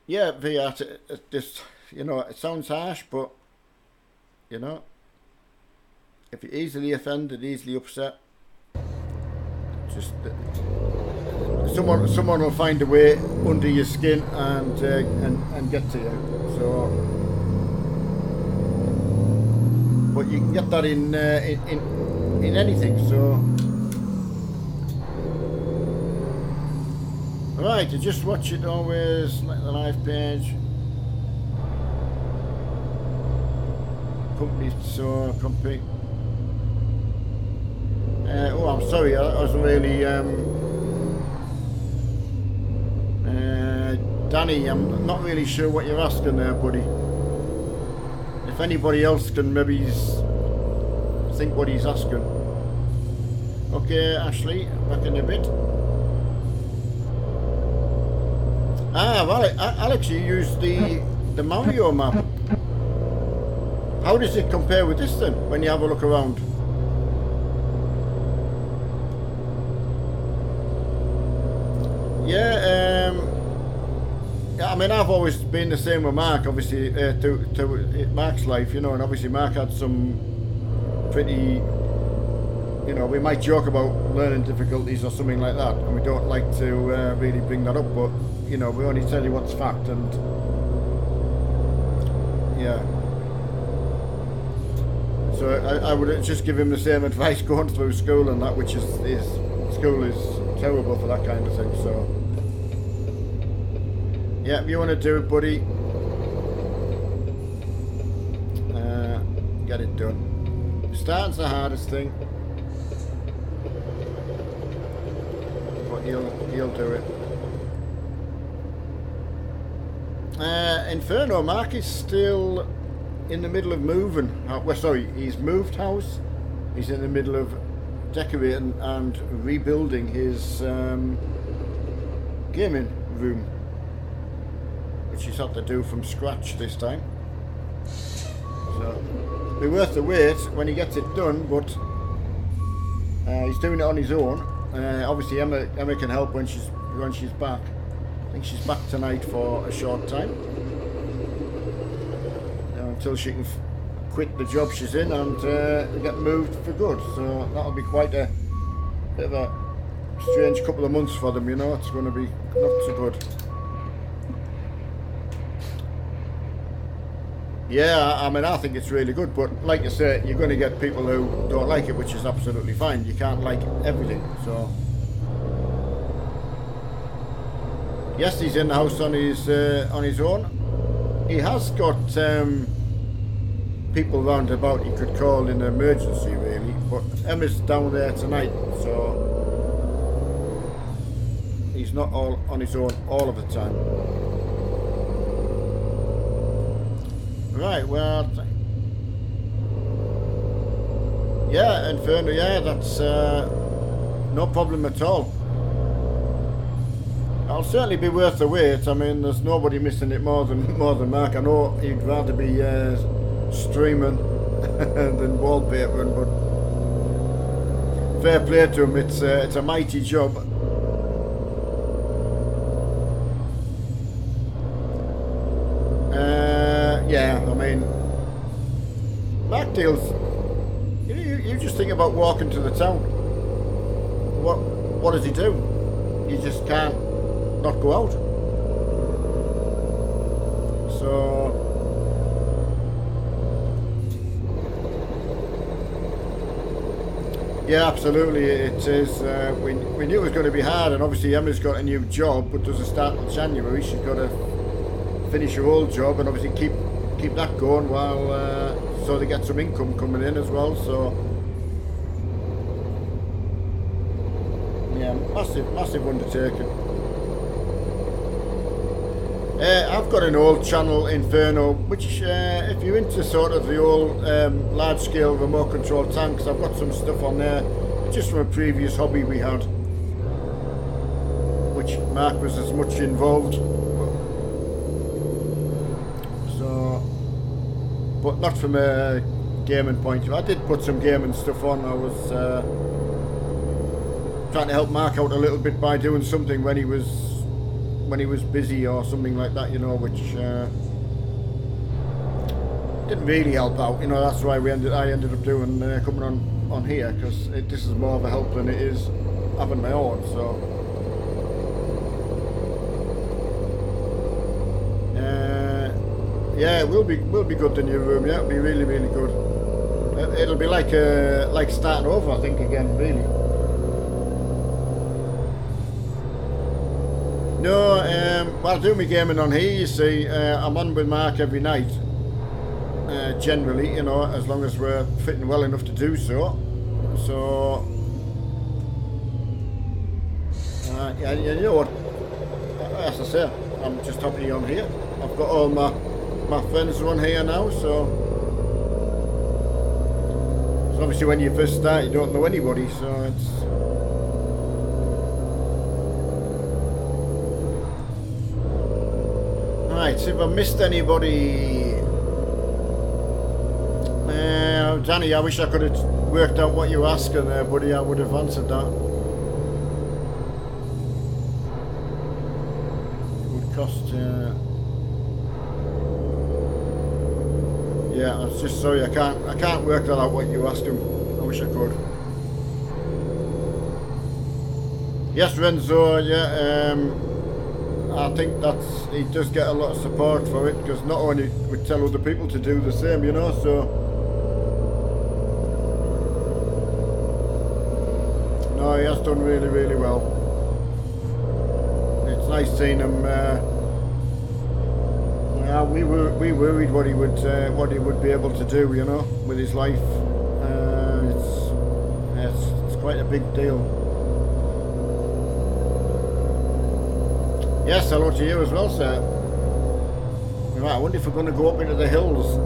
Yeah, VR, it just, you know, it sounds harsh, but, you know, if you're easily offended, easily upset, just someone will find a way under your skin and get to you. So, but you can get that in anything. So, right, you just watch it always like the live page. Company, so compete. Oh, I'm sorry, I was really Danny, I'm not really sure what you're asking there, buddy. If anybody else can maybe think what he's asking. Okay, Ashley, back in a bit. Ah, right, Alex, you used the Mario map. How does it compare with this then, when you have a look around? Yeah, I mean, I've always been the same with Mark, obviously, to Mark's life, you know, and obviously Mark had some pretty, you know, we might joke about learning difficulties or something like that, and we don't like to really bring that up, but, you know, we only tell you what's fact, and, yeah. So I would just give him the same advice going through school and that, which is school is terrible for that kind of thing, so. Yeah, if you want to do it, buddy, get it done. Starting's the hardest thing, but he'll do it. Inferno, Mark is still in the middle of moving. Well, sorry, he's moved house. He's in the middle of decorating and rebuilding his gaming room, which he's had to do from scratch this time. So, it'll be worth the wait when he gets it done, but he's doing it on his own. Obviously, Emma can help when she's back. I think she's back tonight for a short time, until she can quit the job she's in and get moved for good. So that'll be quite a bit of a strange couple of months for them, you know. It's going to be not so good. Yeah, I mean, I think it's really good, but like you say, you're going to get people who don't like it, which is absolutely fine. You can't like everything, so. Yes, he's in the house on his own. He has got people round about he could call in an emergency, really, but Emma's down there tonight, so he's not all on his own all of the time. Right, well, yeah, Inferno, yeah, that's no problem at all. I'll certainly be worth the wait. I mean, there's nobody missing it more than Mark. I know he'd rather be streaming than wallpapering, but fair play to him. It's a mighty job. Yeah, I mean, Mark deals. You just think about walking to the town. What does he do? You just can't not go out. So yeah, absolutely, it is. We knew it was going to be hard, and obviously Emma's got a new job, but doesn't start in January. She's got to finish her old job and obviously keep that going while so they get some income coming in as well. So yeah, massive undertaking. I've got an old channel, Inferno, which if you're into sort of the old large scale remote control tanks, I've got some stuff on there just from a previous hobby we had, much Mark was as much involved. So, but not from a gaming point of view. I did put some gaming stuff on. I was trying to help Mark out a little bit by doing something when he was busy or something like that, you know, which didn't really help out. You know, that's why I ended up doing coming on here, because this is more of a help than it is having my own. So yeah, it will be good, the new room. Yeah, it'll be really good. It'll be like starting over, I think, again, really. No, well, I do my gaming on here, you see. I'm on with Mark every night, generally, you know, as long as we're fitting well enough to do so. So, yeah, you know what, as I say, I'm just happy on here. I've got all my friends are on here now, so obviously when you first start you don't know anybody, so it's right. If I missed anybody, Danny, I wish I could have worked out what you were asking there, buddy. I would have answered that. It would cost yeah, I was just sorry, I can't work that out what you asked him. I wish I could. Yes, Renzo, yeah, I think he does get a lot of support for it, because not only we tell other people to do the same, you know, so no, he has done really well. It's nice seeing him. We worried what he would be able to do, you know, with his life. It's quite a big deal. Yes, hello to you as well, sir. Right, I wonder if we're going to go up into the hills.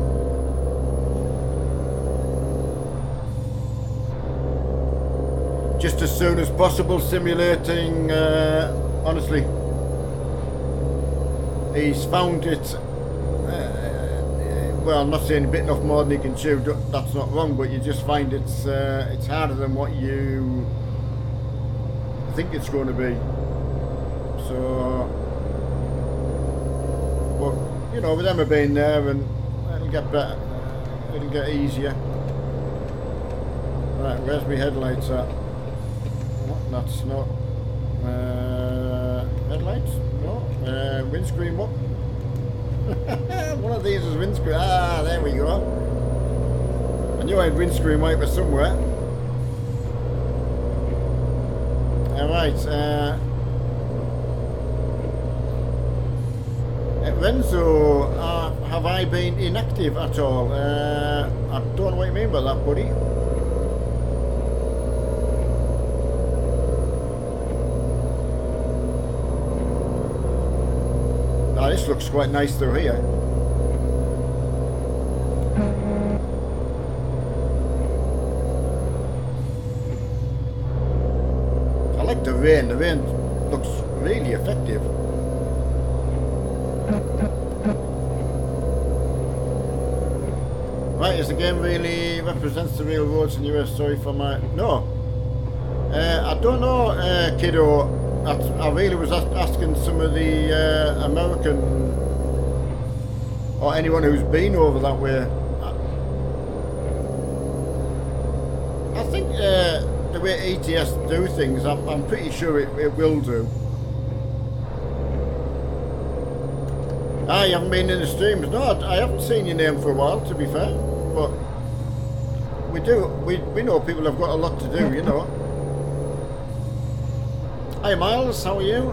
Just as soon as possible, simulating, honestly. He's found it, well, I'm not saying bitten off more than he can chew, that's not wrong, but you just find it's harder than what you think it's going to be. So, but, you know, with Emma being there, and it'll get better, it'll get easier. Right, where's my headlights at? What? That's not, headlights? No. Windscreen, what? One of these is windscreen. Ah, there we go. I knew I had windscreen wiper somewhere. Alright, Renzo, have I been inactive at all? I don't know what you mean by that, buddy. This looks quite nice through here. I like the rain. The rain looks really effective. Right, is the game really represents the real roads in the US? Sorry for my... No. I don't know, kiddo. I really was asking some of the American, or anyone who's been over that way. I think the way ETS do things, I'm pretty sure it will do. You haven't been in the streams? No, I haven't seen your name for a while, to be fair. But we know people have got a lot to do, you know. Hi Miles, how are you?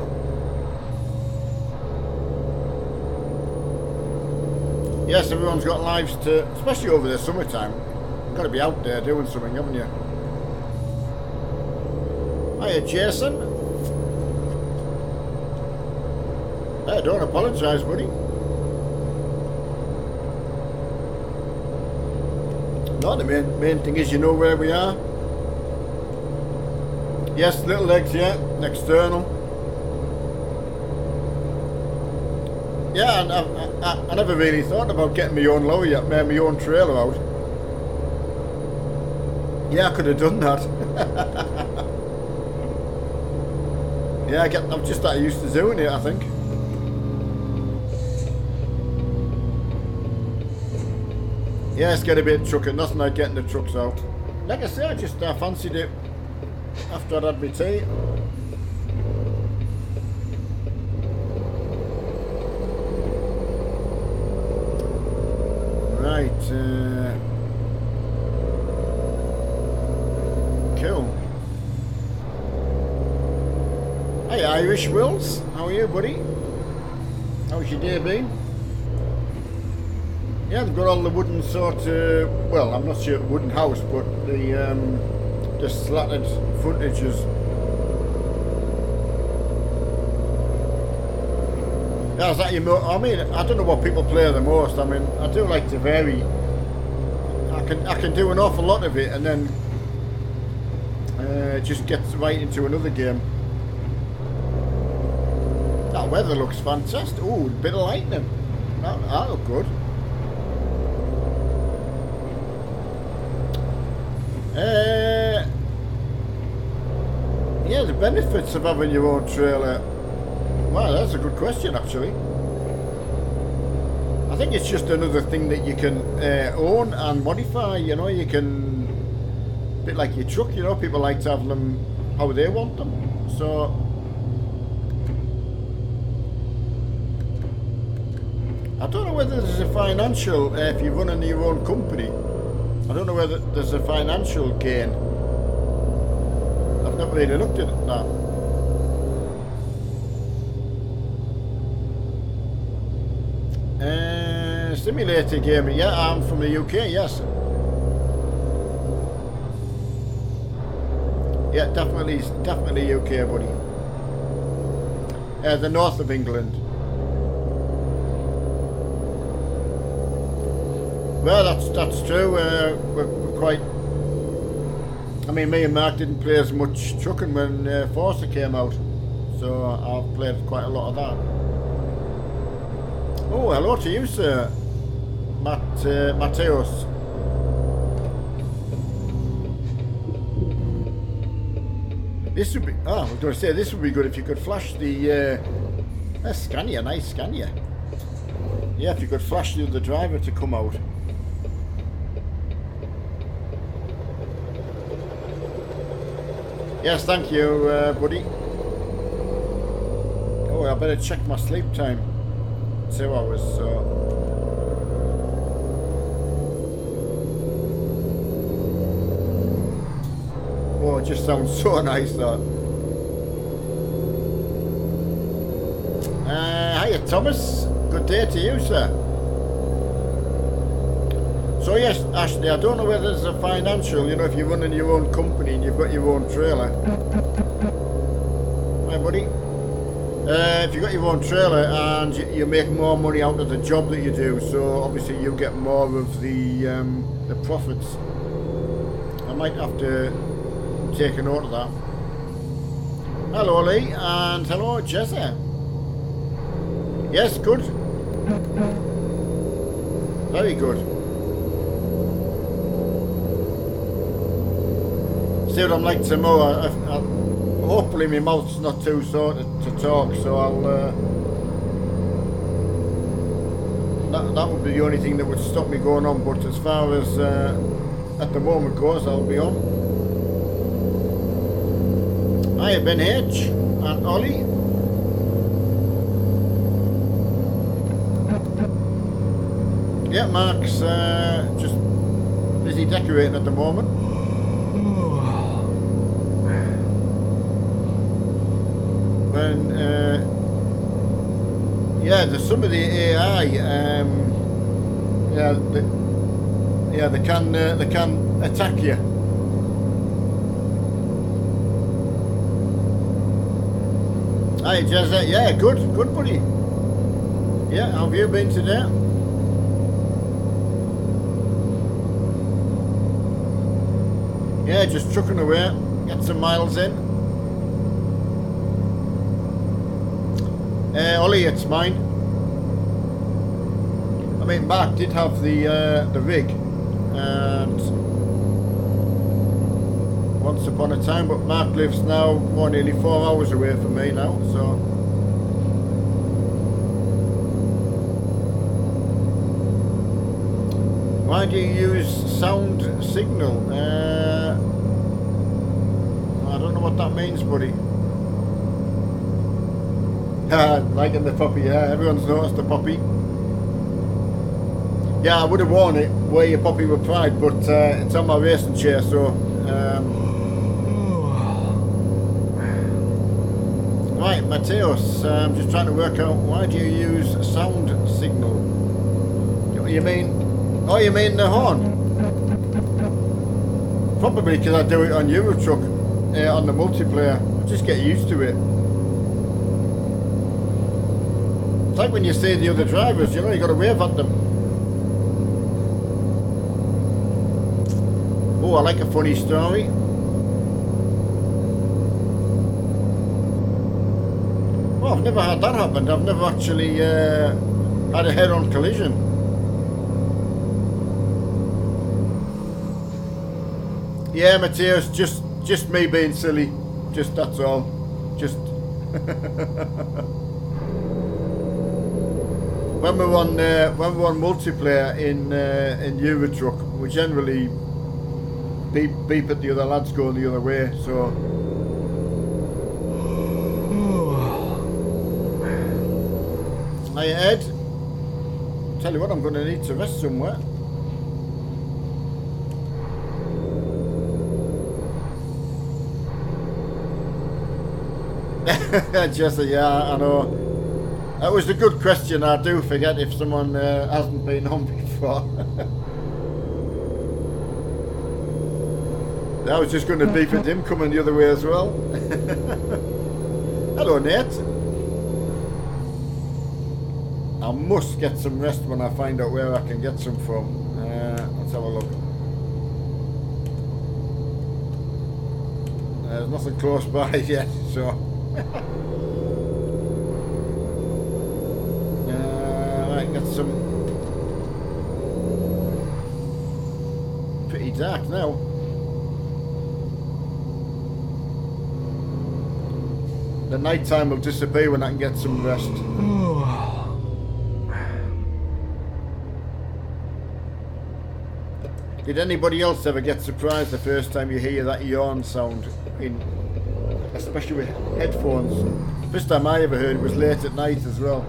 Yes, everyone's got lives to, especially over the summertime. You've got to be out there doing something, haven't you? Hiya Jason. Hey, don't apologise, buddy. No, the main thing is you know where we are. Yes, little legs, yeah, external. Yeah, and I never really thought about getting my own lorry, my own trailer out. Yeah, I could have done that. Yeah, I'm just that used to doing it, I think. Yeah, it's getting a bit trucking. Nothing like getting the trucks out. Like I say, I just fancied it after I'd had my tea. Right. Cool. Hey, Irish Wills. How are you, buddy? How's your day been? Yeah, they've got all the wooden sort of, well, I'm not sure wooden house, but the slatted frontages. Yeah, is that your I mean, I don't know what people play the most. I mean, I do like to vary. I can do an awful lot of it and then just get right into another game. That weather looks fantastic. Ooh, a bit of lightning. That look good. Yeah, the benefits of having your own trailer. Wow, that's a good question, actually. I think it's just another thing that you can own and modify. You know, you can, a bit like your truck. You know, people like to have them how they want them. So, I don't know whether there's a financial if you're running your own company. I don't know whether there's a financial gain. I've never really looked at that. Simulator game. Yeah, I'm from the UK. Yes. Yeah, definitely UK, buddy. The north of England. Well, that's true. We're quite. I mean, me and Mark didn't play as much trucking when Forza came out, so I've played quite a lot of that. Oh, hello to you, sir, Mateos. This would be. I was going to say this would be good if you could flash the Scania, nice Scania. Yeah, if you could flash the other driver to come out. Yes, thank you, buddy. Oh, I better check my sleep time. 2 hours, so. Oh, it just sounds so nice, that. Hiya, Thomas. Good day to you, sir. So yes, Ashley, I don't know whether there's a financial, you know, if you're running your own company and you've got your own trailer. Hi, buddy. If you've got your own trailer and you make more money out of the job that you do, so obviously you get more of the profits. I might have to take a note of that. Hello, Lee, and hello, Jesse. Yes, good. Very good. See what I'm like tomorrow. Hopefully my mouth's not too sore to talk, so I'll that would be the only thing that would stop me going on, but as far as at the moment goes, I'll be on. Hi, Ben H and Ollie. Yeah, Mark's just busy decorating at the moment. When yeah, there's some of the AI. They can attack you. Hi, Jezza. Yeah, good, buddy. Yeah, how have you been today? Yeah, just trucking away, get some miles in. Ollie, it's mine. mean, Mark did have the rig, and once upon a time, but Mark lives now nearly 4 hours away from me now, so. Why do you use sound signal? I don't know what that means, buddy. Liking the puppy, yeah, everyone's noticed the puppy. Yeah, I would have worn it where your puppy were pride, but it's on my racing chair, so. Right, Mateos, I'm just trying to work out, why do you use sound signal? You mean? Oh, you mean the horn? Probably because I do it on Euro Truck, on the multiplayer. I just get used to it. It's like when you see the other drivers, you know, you got to wave at them. Oh, I like a funny story. Well, I've never had that happen. I've never actually had a head-on collision. Yeah, Matthias, just me being silly. Just that's all. Just when we're on multiplayer in Euro Truck, we generally beep at the other lads going the other way. So. Hey Ed, tell you what, I'm going to need to rest somewhere. Jesse, yeah, I know. That was a good question. I do forget if someone hasn't been on before. I was just going to beep at him coming the other way as well. Hello, Nate. I must get some rest when I find out where I can get some from. Let's have a look. There's nothing close by yet, so. Right, got some. Pretty dark now. The night time will disappear when I can get some rest. Did anybody else ever get surprised the first time you hear that yawn sound, especially with headphones? First time I ever heard it was late at night as well.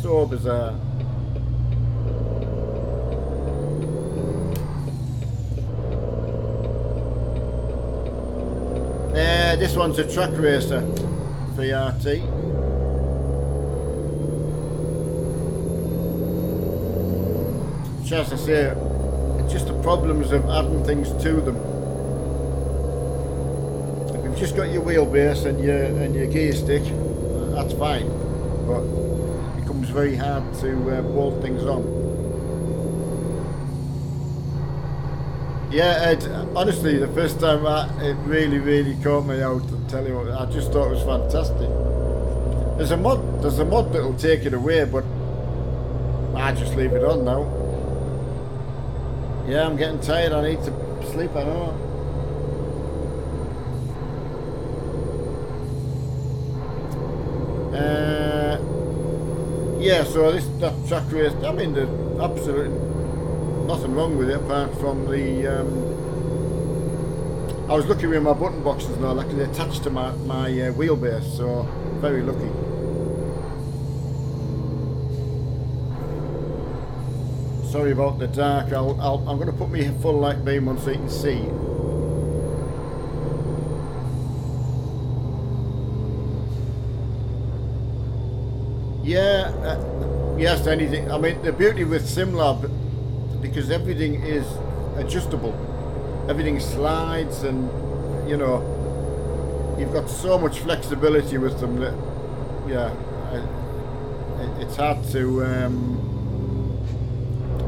So bizarre. This one's a track racer, VRT. As I say, it's just the problems of adding things to them. If you've just got your wheelbase and your gear stick, that's fine, but it becomes very hard to bolt things on. Yeah, Ed, honestly, the first time it really caught me out. I tell you what, I just thought it was fantastic. There's a mod that'll take it away, but I just leave it on now. Yeah, I'm getting tired. I need to sleep. I know. Yeah, so that track race. I mean, there's absolutely nothing wrong with it apart from the. I was lucky with my button boxes and all that because they're attached to my wheelbase, so very lucky. Sorry about the dark. I'm going to put my full light beam on so you can see. Yeah, yes, anything. I mean, the beauty with SimLab, because everything is adjustable. Everything slides, and you know, you've got so much flexibility with them that, yeah, it's hard to.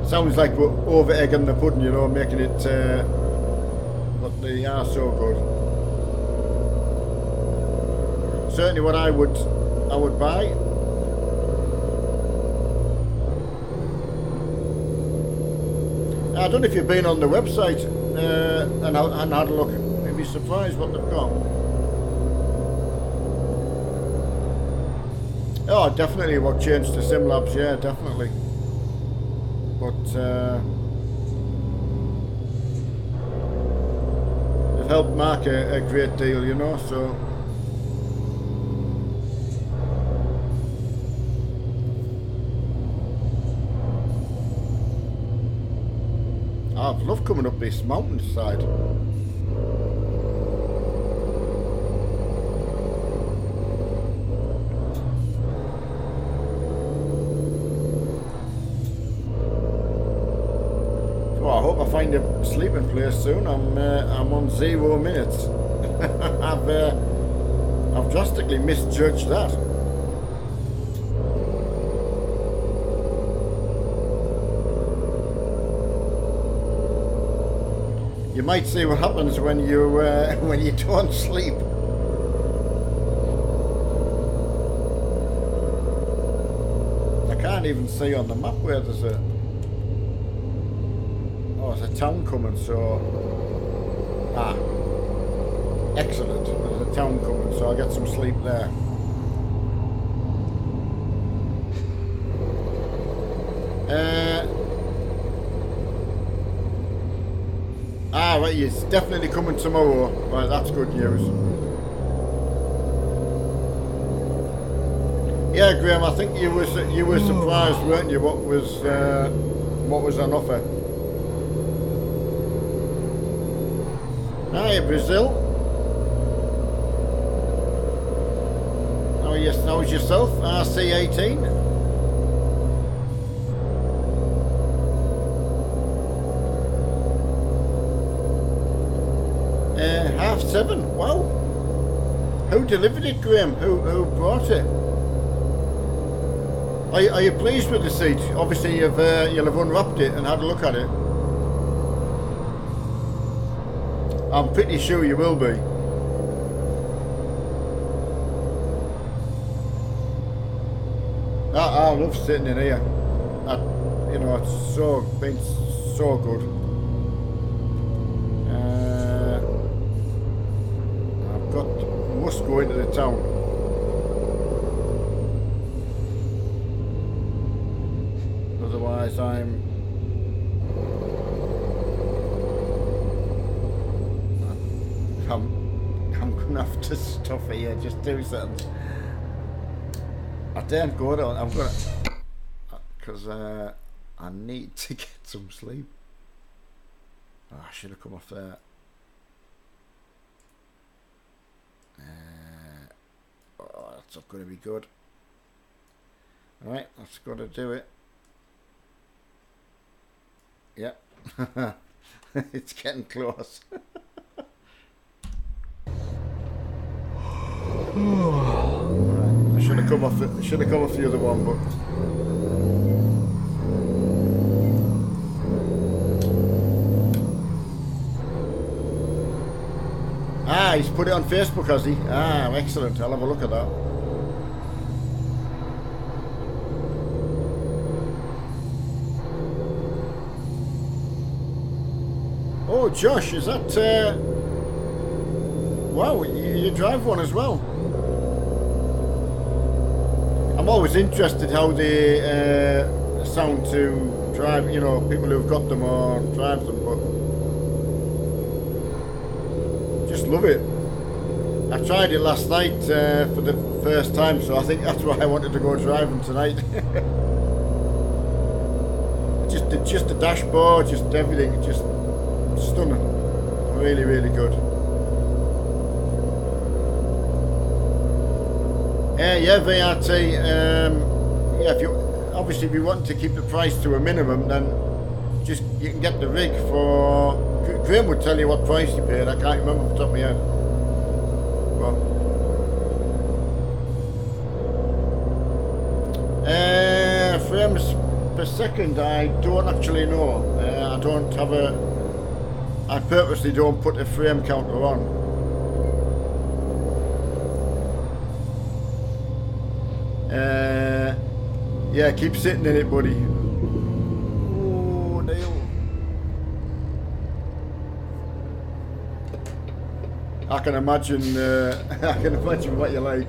Sounds like we're over egging the pudding, you know, making it, but they are so good. Certainly what I would buy. I don't know if you've been on the website and had a look. You'd be surprised what they've got. Oh, definitely what changed to SimLabs, yeah, definitely. But they've helped Mark a great deal, you know, so. I've loved coming up this mountainside. So I hope I find a sleeping place soon. I'm on 0 minutes. I've drastically misjudged that. You might see what happens when you don't sleep. I can't even see on the map where there's a. Oh, there's a town coming. So excellent. There's a town coming, so I get some sleep there. Right, it's definitely coming tomorrow. Right, that's good news. Yeah, Graham, I think you were surprised, weren't you? What was on offer? Hi, Brazil. How's yourself? RC18. $7:30. Wow. Who delivered it, Graham? Who brought it? Are you pleased with the seat? Obviously, you'll have unwrapped it and had a look at it. I'm pretty sure you will be. I love sitting in here. It's been so good. Must go into the town. Otherwise I'm gonna have to stop here. Just do something. I daren't go down. I'm gonna, because I need to get some sleep. Oh, I should have come off there. That's not going to be good. Alright, that's got to do it. Yep. It's getting close. Right. I should have come off the other one, but he's put it on Facebook, has he? Excellent. I'll have a look at that. Oh, Josh, is that... Wow, you drive one as well. I'm always interested how they sound to drive, people who've got them or drive them, but just love it. I tried it last night for the first time, so I think that's why I wanted to go driving tonight. just the dashboard, just everything, just stunning. Really, really good. Yeah, VRT. Yeah, if you want to keep the price to a minimum, then you can get the rig for. Graham would tell you what price you paid. I can't remember off the top of my head. But frames per second, I don't actually know. I don't have I purposely don't put a frame counter on. Yeah, keep sitting in it, buddy. Oh, Neil. I can imagine. I can imagine what you like.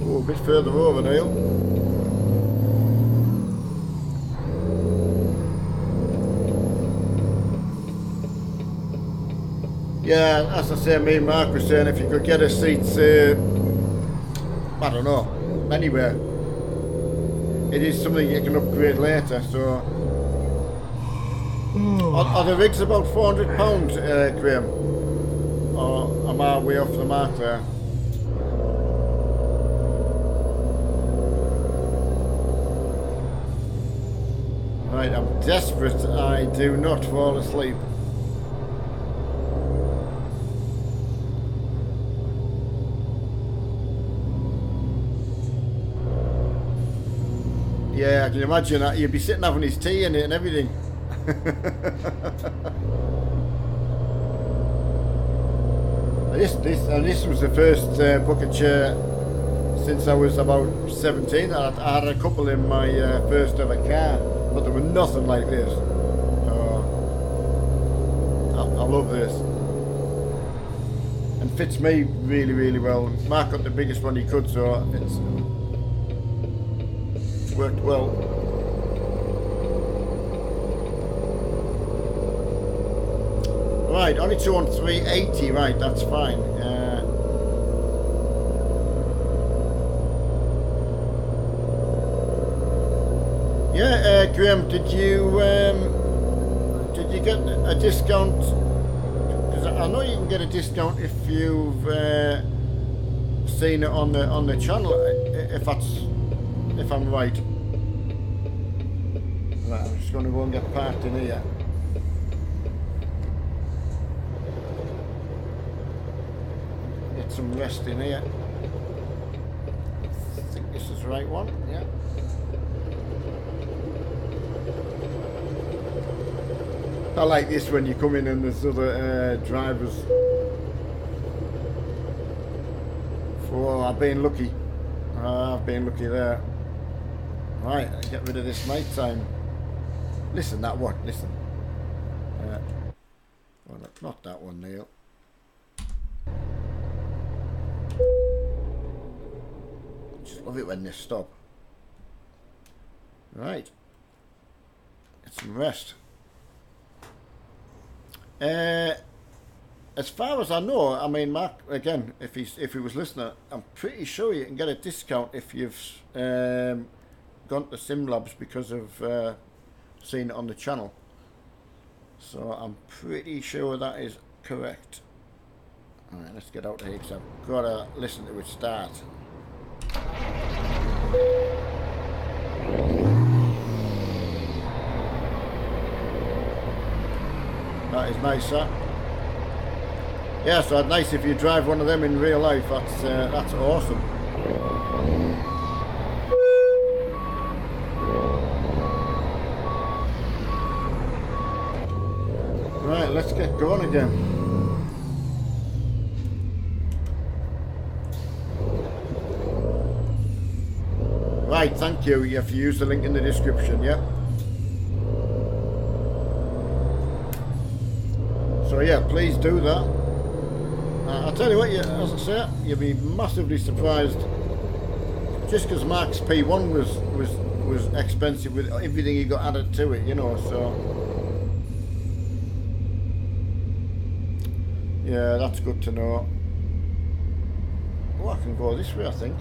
Oh, a bit further over, Neil. Yeah, as I say, me and Mark were saying, if you could get a seat, I don't know, anywhere. It is something you can upgrade later, so... Are the rigs about £400, Graham? Or am I way off the mark there? Right, I'm desperate I do not fall asleep. Yeah, I can imagine that. You'd be sitting having his tea in it and everything. This was the first bucket chair since I was about 17. I had a couple in my first ever car, but there were nothing like this. I love this. And fits me really, really well. Mark got the biggest one he could, so it's worked well. Right, only 213.80, right, that's fine. Graham, did you get a discount? Because I know you can get a discount if you've seen it on the channel, if I'm right. Right, I'm just going to go and get parked in here. Get some rest in here. I think this is the right one, yeah. I like this when you come in and there's other drivers. Oh, I've been lucky. I've been lucky there. Right, get rid of this night time. Listen, that one, listen. Well, not that one, Neil. Just love it when they stop. Right. Get some rest. As far as I know, I mean, Mark, again, if he was listening, I'm pretty sure you can get a discount if you've gone to SimLabs because of seeing it on the channel. So I'm pretty sure that is correct. Alright, let's get out of here because I've got to listen to it start. That is nice, that. Yeah, so it's nice if you drive one of them in real life. That's awesome. Right, let's get going again. Right, thank you. You have to use the link in the description, yeah? So yeah, please do that. I'll tell you what, as I say, you'll be massively surprised. Just because Mark's P1 was expensive with everything he got added to it, you know, so... Yeah, that's good to know. Oh, I can go this way, I think.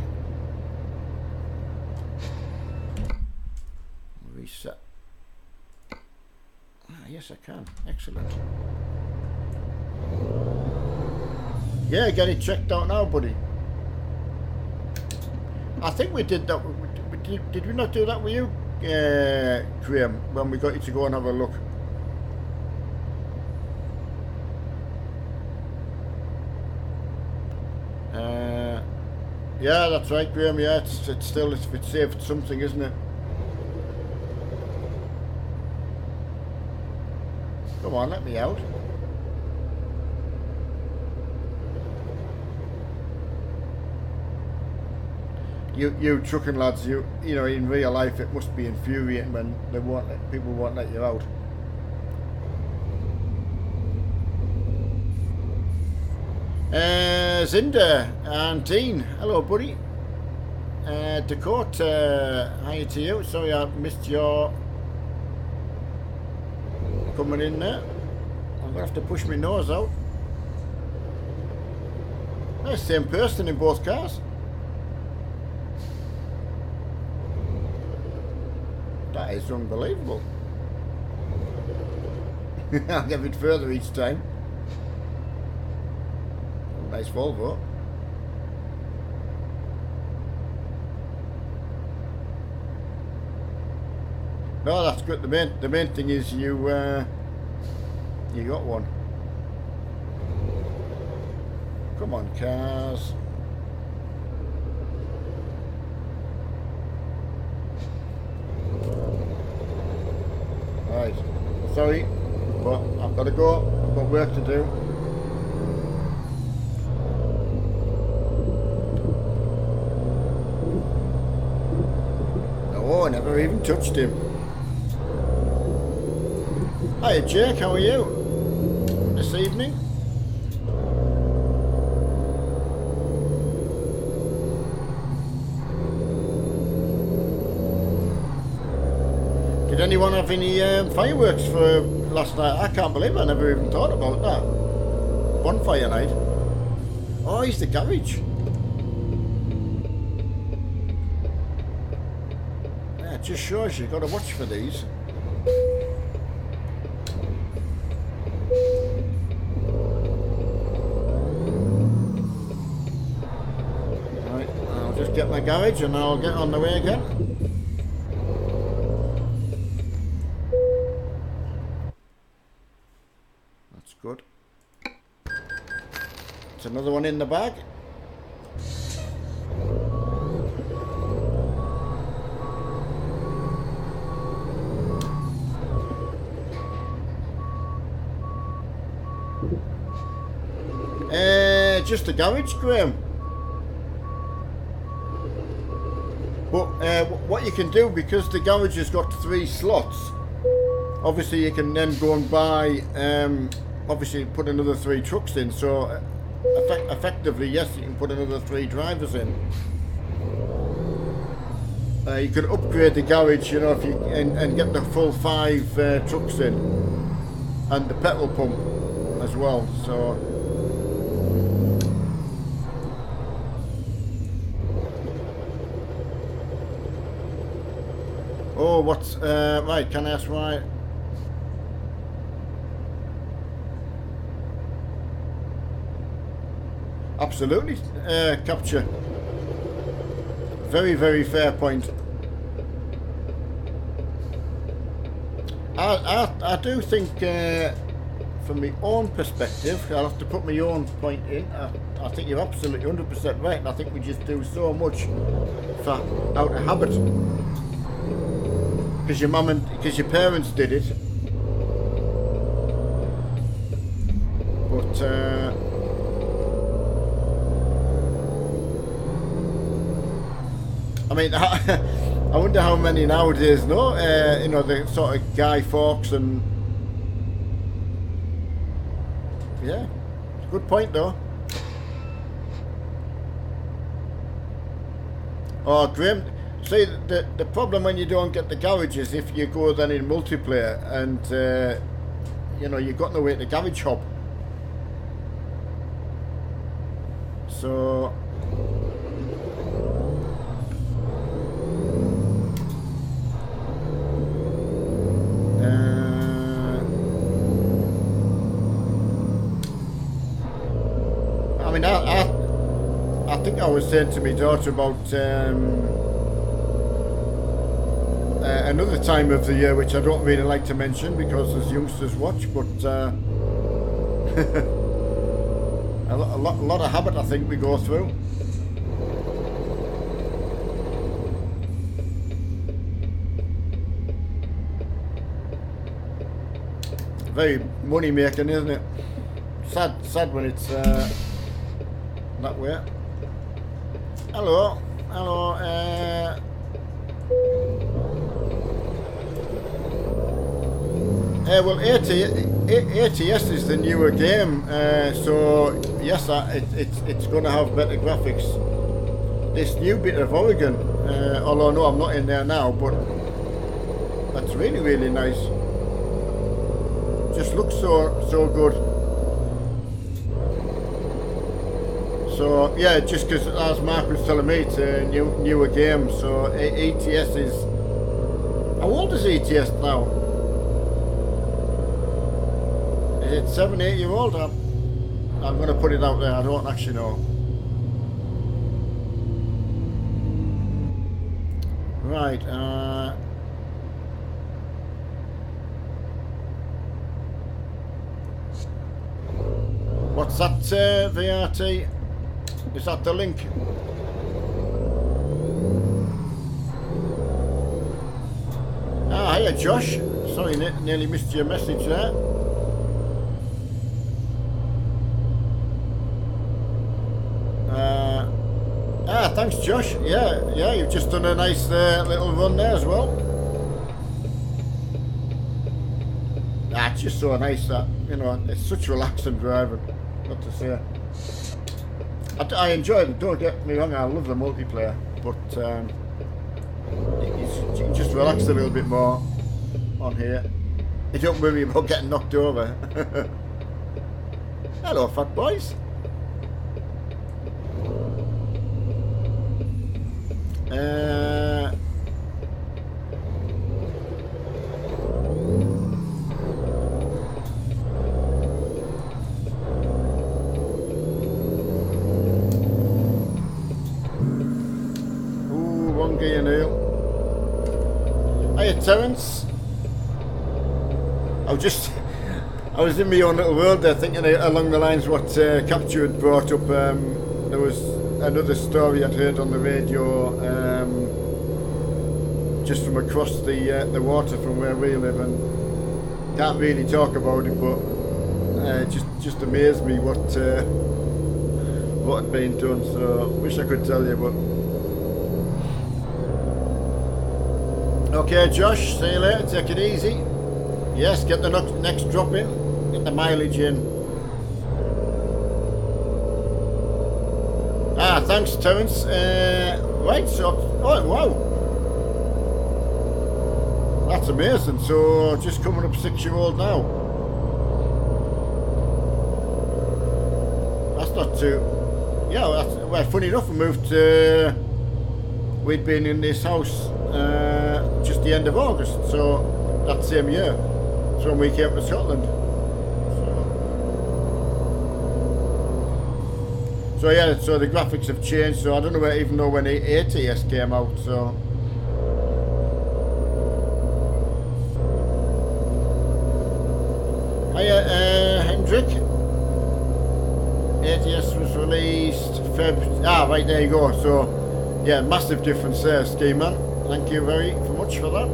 Reset. Ah, yes, I can. Excellent. Yeah, get it checked out now, buddy. I think we did that. Did we not do that with you, Graham, when we got you to go and have a look? Yeah, that's right, Graham. Yeah, it's still it's saved something, isn't it? Come on, let me out. you trucking lads, you know, in real life it must be infuriating when people won't let you out. Zinda and Dean, hello buddy. Dakota, hi to you. Sorry I missed your coming in there. I'm gonna have to push my nose out. Nice, same person in both cars. That is unbelievable. I'll give it further each time. Nice Volvo. No, that's good. The main thing is you got one. Come on, cars. Right. Sorry, but I've got to go. I've got work to do. Oh, I never even touched him. Hi Jake, how are you this evening? Did anyone have any fireworks for last night? I can't believe I never even thought about that. Bonfire night. Oh, he's the garage. Yeah, it just shows you've got to watch for these. Right, I'll just get my garage and I'll get on the way again. Good. It's another one in the bag. Just a garage, Graham. But what you can do, because the garage has got 3 slots, obviously you can then go and buy obviously put another 3 trucks in, so effectively yes, you can put another 3 drivers in. You can upgrade the garage, you know, if you and get the full 5 trucks in, and the petrol pump as well. So oh, what's right? Can I ask why? Absolutely, Capture. Very, very fair point. I do think, from my own perspective, I'll have to put my own point in. I think you're absolutely 100% right, and I think we just do so much for out of habit. Because your parents did it. But I mean, I wonder how many nowadays know, you know, the sort of Guy Fawkes and... Yeah, good point though. Oh, Graham, see, the problem when you don't get the garage is if you go then in multiplayer and, you know, you've got no way to garage hop. So... I think I was saying to my daughter about another time of the year which I don't really like to mention because there's youngsters watch, but a lot of habit I think we go through. Very money making, isn't it? Sad when it's that way. Hello. Hello. Well, ATS is the newer game, so yes, it's going to have better graphics. This new bit of Oregon, although no, I'm not in there now, but that's really, really nice. Just looks so good. So yeah, just because as Mark was telling me, it's a newer game. So ETS is, how old is ETS now? Is it 7, 8 year old? I'm going to put it out there. I don't actually know. Right. What's that, VRT? Is that the link? Ah, hiya Josh. Sorry, nearly missed your message there. Thanks Josh. Yeah, you've just done a nice little run there as well. It's just so nice that, you know, it's such relaxing driving, not to say. I enjoy it, don't get me wrong, I love the multiplayer, but you can just relax a little bit more on here. You don't worry about getting knocked over. Hello fat boys. Wrong gear, Neil. Hiya Terence. I was in my own little world there, thinking along the lines what Capture had brought up. There was another story I'd heard on the radio, just from across the water from where we live, and can't really talk about it, but just amazed me what had been done. So wish I could tell you, but okay, Josh. See you later. Take it easy. Yes, get the next drop in. Get the mileage in. Thanks, Terence. Right, so oh wow, that's amazing. So just coming up 6-year-old now. That's not too. Yeah, well, funny enough, we moved. We'd been in this house just the end of August, so that same year. So when we came to Scotland. So yeah, so the graphics have changed. So I don't know even know when ATS came out. So hiya, Hendrik. ATS was released Feb. Right, there you go. So yeah, massive difference there, Ski Man. Thank you very much for that.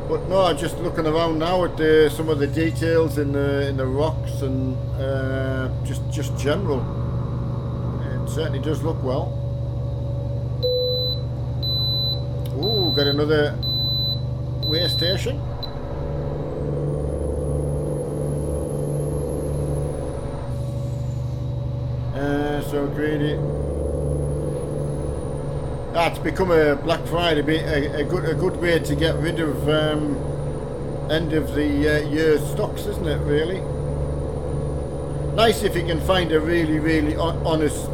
But no, just looking around now at some of the details in the rocks and just general. It certainly does look well. Ooh, got another way station. So greedy. It's become a Black Friday, a good way to get rid of end of the year's stocks, isn't it? Really nice if you can find a really honest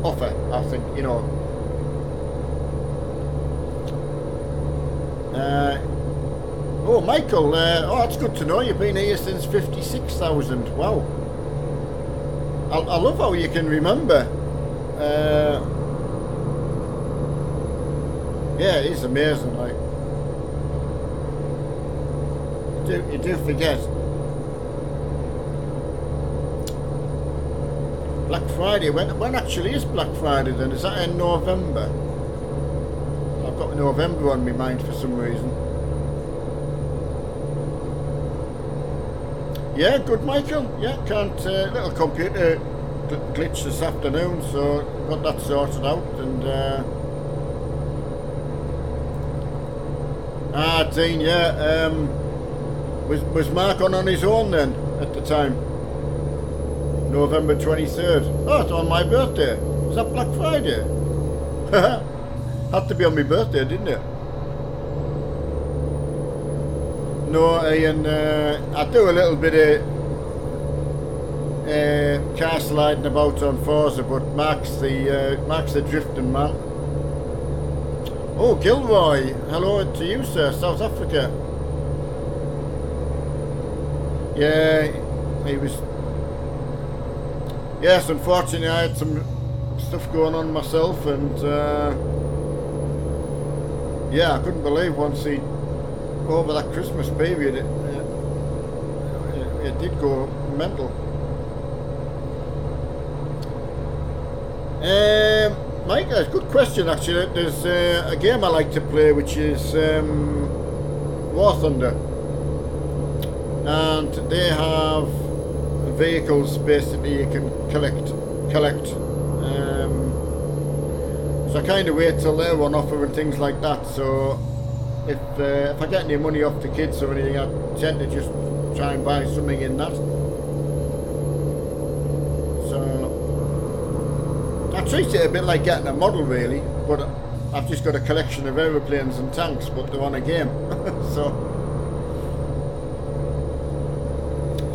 offer. I think, you know. Oh, Michael. That's good to know. You've been here since 56,000. Wow. I love how you can remember. Yeah, it is amazing. Like, you do forget. Black Friday. When actually is Black Friday? Then is that in November? I've got November on my mind for some reason. Yeah, good, Michael. Yeah, can't little computer glitch this afternoon, so got that sorted out. And Dean, yeah, was Mark on his own then at the time? November 23rd. Oh, it's on my birthday. Was that Black Friday? Had to be on my birthday, didn't it? No, Ian, I do a little bit of car sliding about on Forza, but Mark's the drifting man. Oh, Gilroy, hello to you, sir, South Africa. Yeah, he was. Yes, unfortunately, I had some stuff going on myself, and yeah, I couldn't believe once he. Over that Christmas period, it did go mental. Mike, that's a good question actually. There's a game I like to play which is War Thunder, and they have vehicles basically you can collect. So I kind of wait till they're on offer and things like that. So if I get any money off the kids or anything, I tend to just try and buy something in that. So I treat it a bit like getting a model really, but I've just got a collection of aeroplanes and tanks, but they're on a game. So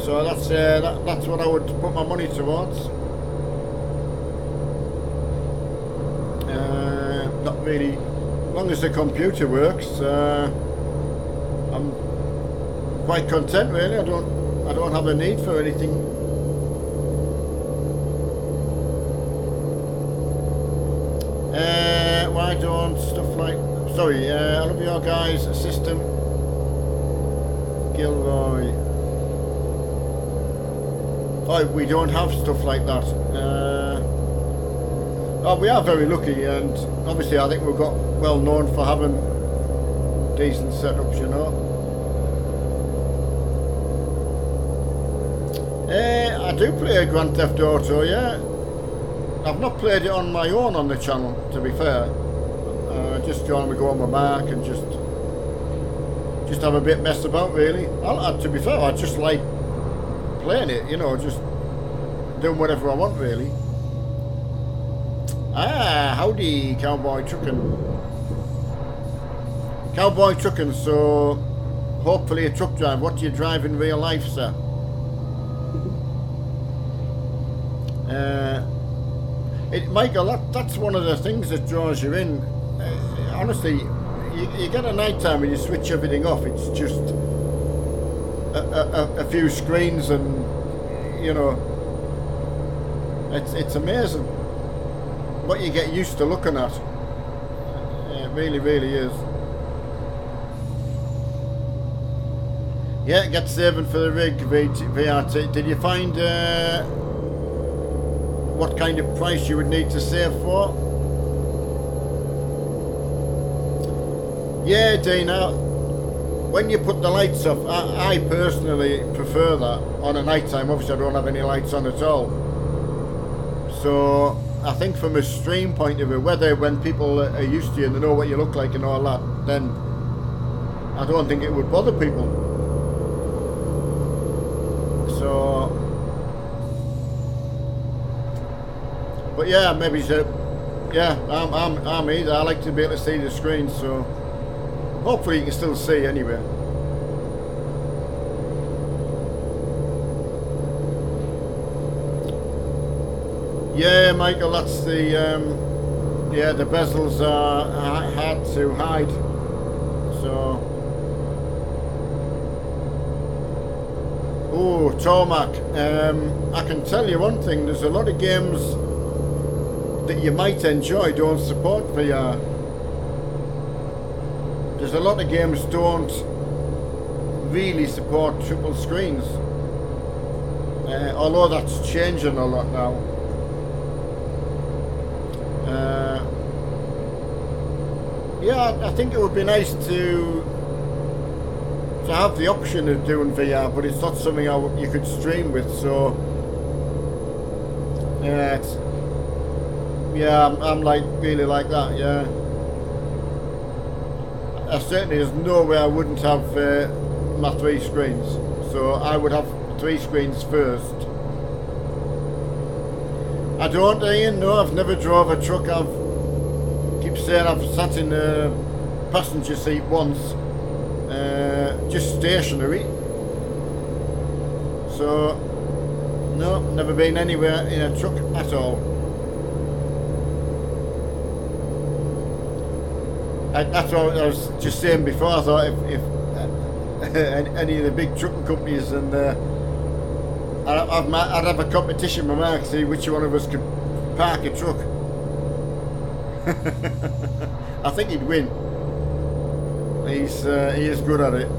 that's what I would put my money towards. Not really. As long as the computer works, I'm quite content really. I don't have a need for anything. Why don't stuff like sorry, I love your guys system. Gilroy. Oh, we don't have stuff like that. Oh, we are very lucky, and obviously I think we've got well known for having decent setups, you know. I do play Grand Theft Auto, yeah. I've not played it on my own on the channel, to be fair. Just trying to go on my mark and just have a bit mess about, really. To be fair, I just like playing it, you know, just doing whatever I want, really. Howdy, Cowboy Truckin'. Cowboy Truckin', so hopefully a truck driver. What do you drive in real life, sir? Michael, that's one of the things that draws you in. Honestly, you get a night time and you switch everything off. It's just a few screens, and you know, it's amazing what you get used to looking at. It really, really is. Yeah, get saving for the rig, VRT. Did you find what kind of price you would need to save for? Yeah, Dana, when you put the lights off, I personally prefer that on a night time. Obviously I don't have any lights on at all. So I think from a stream point of view, whether when people are used to you and they know what you look like and all that, then I don't think it would bother people. So, but yeah, maybe yeah, I'm either. I like to be able to see the screen, so hopefully you can still see anyway. Yeah, Michael, that's the yeah, the bezels are hard to hide, so. Oh, Tormac, I can tell you one thing, there's a lot of games that you might enjoy don't support VR. There's a lot of games don't really support triple screens, although that's changing a lot now. Yeah, I think it would be nice to So I have the option of doing VR, but it's not something you could stream with. So yeah, I'm like really like that. Yeah, certainly there's no way I wouldn't have my 3 screens. So I would have 3 screens first. I don't, Ian. No, I've never drove a truck. Keep saying I've sat in a passenger seat once, just stationary. So no, never been anywhere in a truck at all. That's what I was just saying before. I thought if any of the big trucking companies, and I'd have a competition with Mark, see which one of us could park a truck. I think he'd win. He is good at it.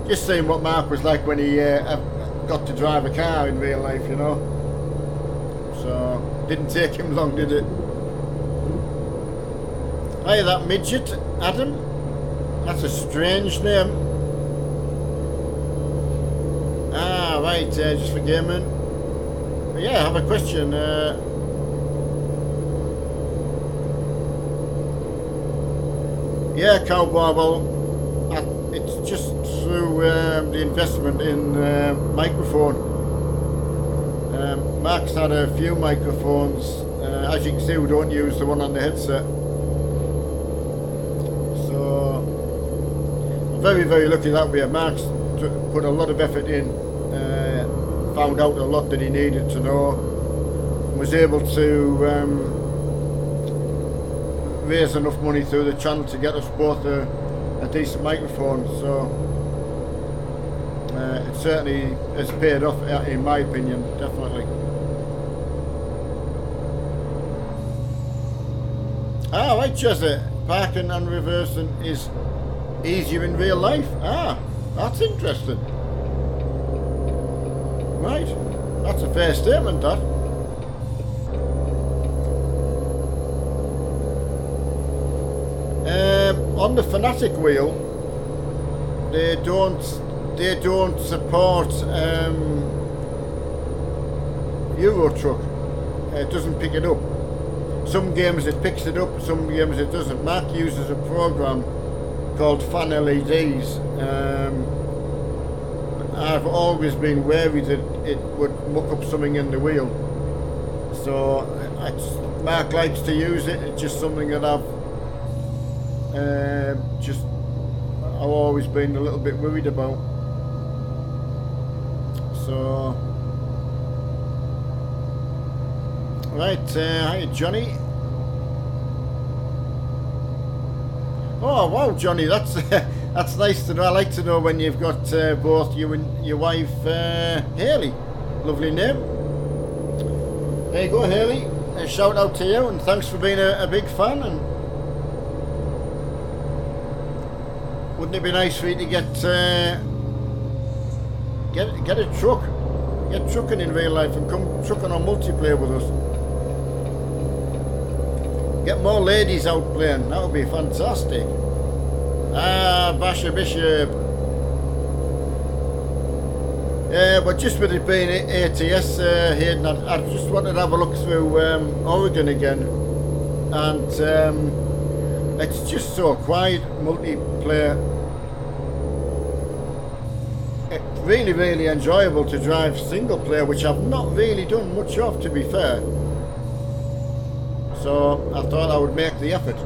Just seeing what Mark was like when he got to drive a car in real life, you know. So didn't take him long, did it? Hey, that midget, Adam. That's a strange name. Ah, right, just for gaming. But yeah, I have a question. Yeah, Cowboy, well, it's just through the investment in microphone. Mark's had a few microphones. As you can see, we don't use the one on the headset. Very, very lucky that way. Mark's put a lot of effort in, found out a lot that he needed to know, and was able to raise enough money through the channel to get us both a decent microphone. So it certainly has paid off, in my opinion, definitely. Ah, right, Jesse. Parking and reversing is easier in real life. Ah, that's interesting. Right, that's a fair statement, that. On the Fanatic wheel, they don't support Euro Truck. It doesn't pick it up. Some games it picks it up, some games it doesn't. Mark uses a program called Fan LEDs. I've always been wary that it would muck up something in the wheel. So Mark likes to use it. It's just something that I've always been a little bit worried about. So right, hi Johnny. Oh wow, Johnny, that's that's nice to know. I like to know when you've got both you and your wife Haley. Lovely name. There you go, Haley. A shout out to you, and thanks for being a big fan. And wouldn't it be nice for you to get a truck, get trucking in real life, and come trucking on multiplayer with us? Get more ladies out playing. That would be fantastic. Ah, Basher Bishop. Yeah, but just with it being ATS, Hayden, I just wanted to have a look through Oregon again, and it's just so quiet, multiplayer. It's really, really enjoyable to drive single player, which I've not really done much of, to be fair. So I thought I would make the effort.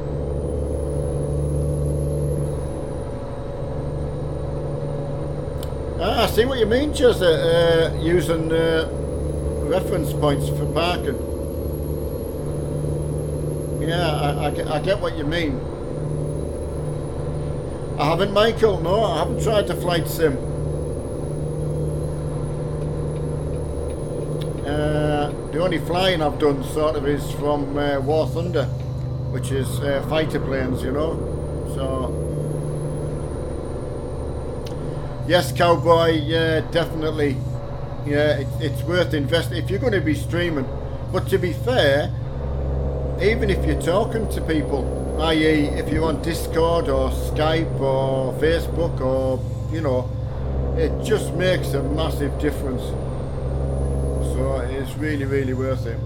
I see what you mean, Jesse, using reference points for parking. Yeah, I get what you mean. I haven't, Michael, no, I haven't tried the flight sim. The only flying I've done sort of is from War Thunder, which is fighter planes, you know. So yes, Cowboy, yeah, definitely. Yeah, it's worth investing if you're going to be streaming. But to be fair, even if you're talking to people, i.e. if you're on Discord or Skype or Facebook or, you know, it just makes a massive difference. So it's really, really worth it.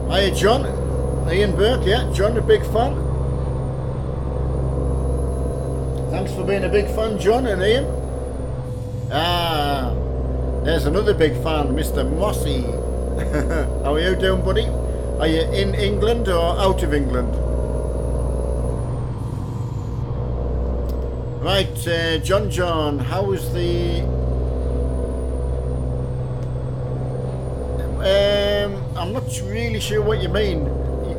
Hiya John, Ian Burke, yeah, John, a big fan. Thanks for being a big fan, John and Ian. Ah, there's another big fan, Mr. Mossy. How are you doing, buddy? Are you in England or out of England? Right, John, how's the... I'm not really sure what you mean.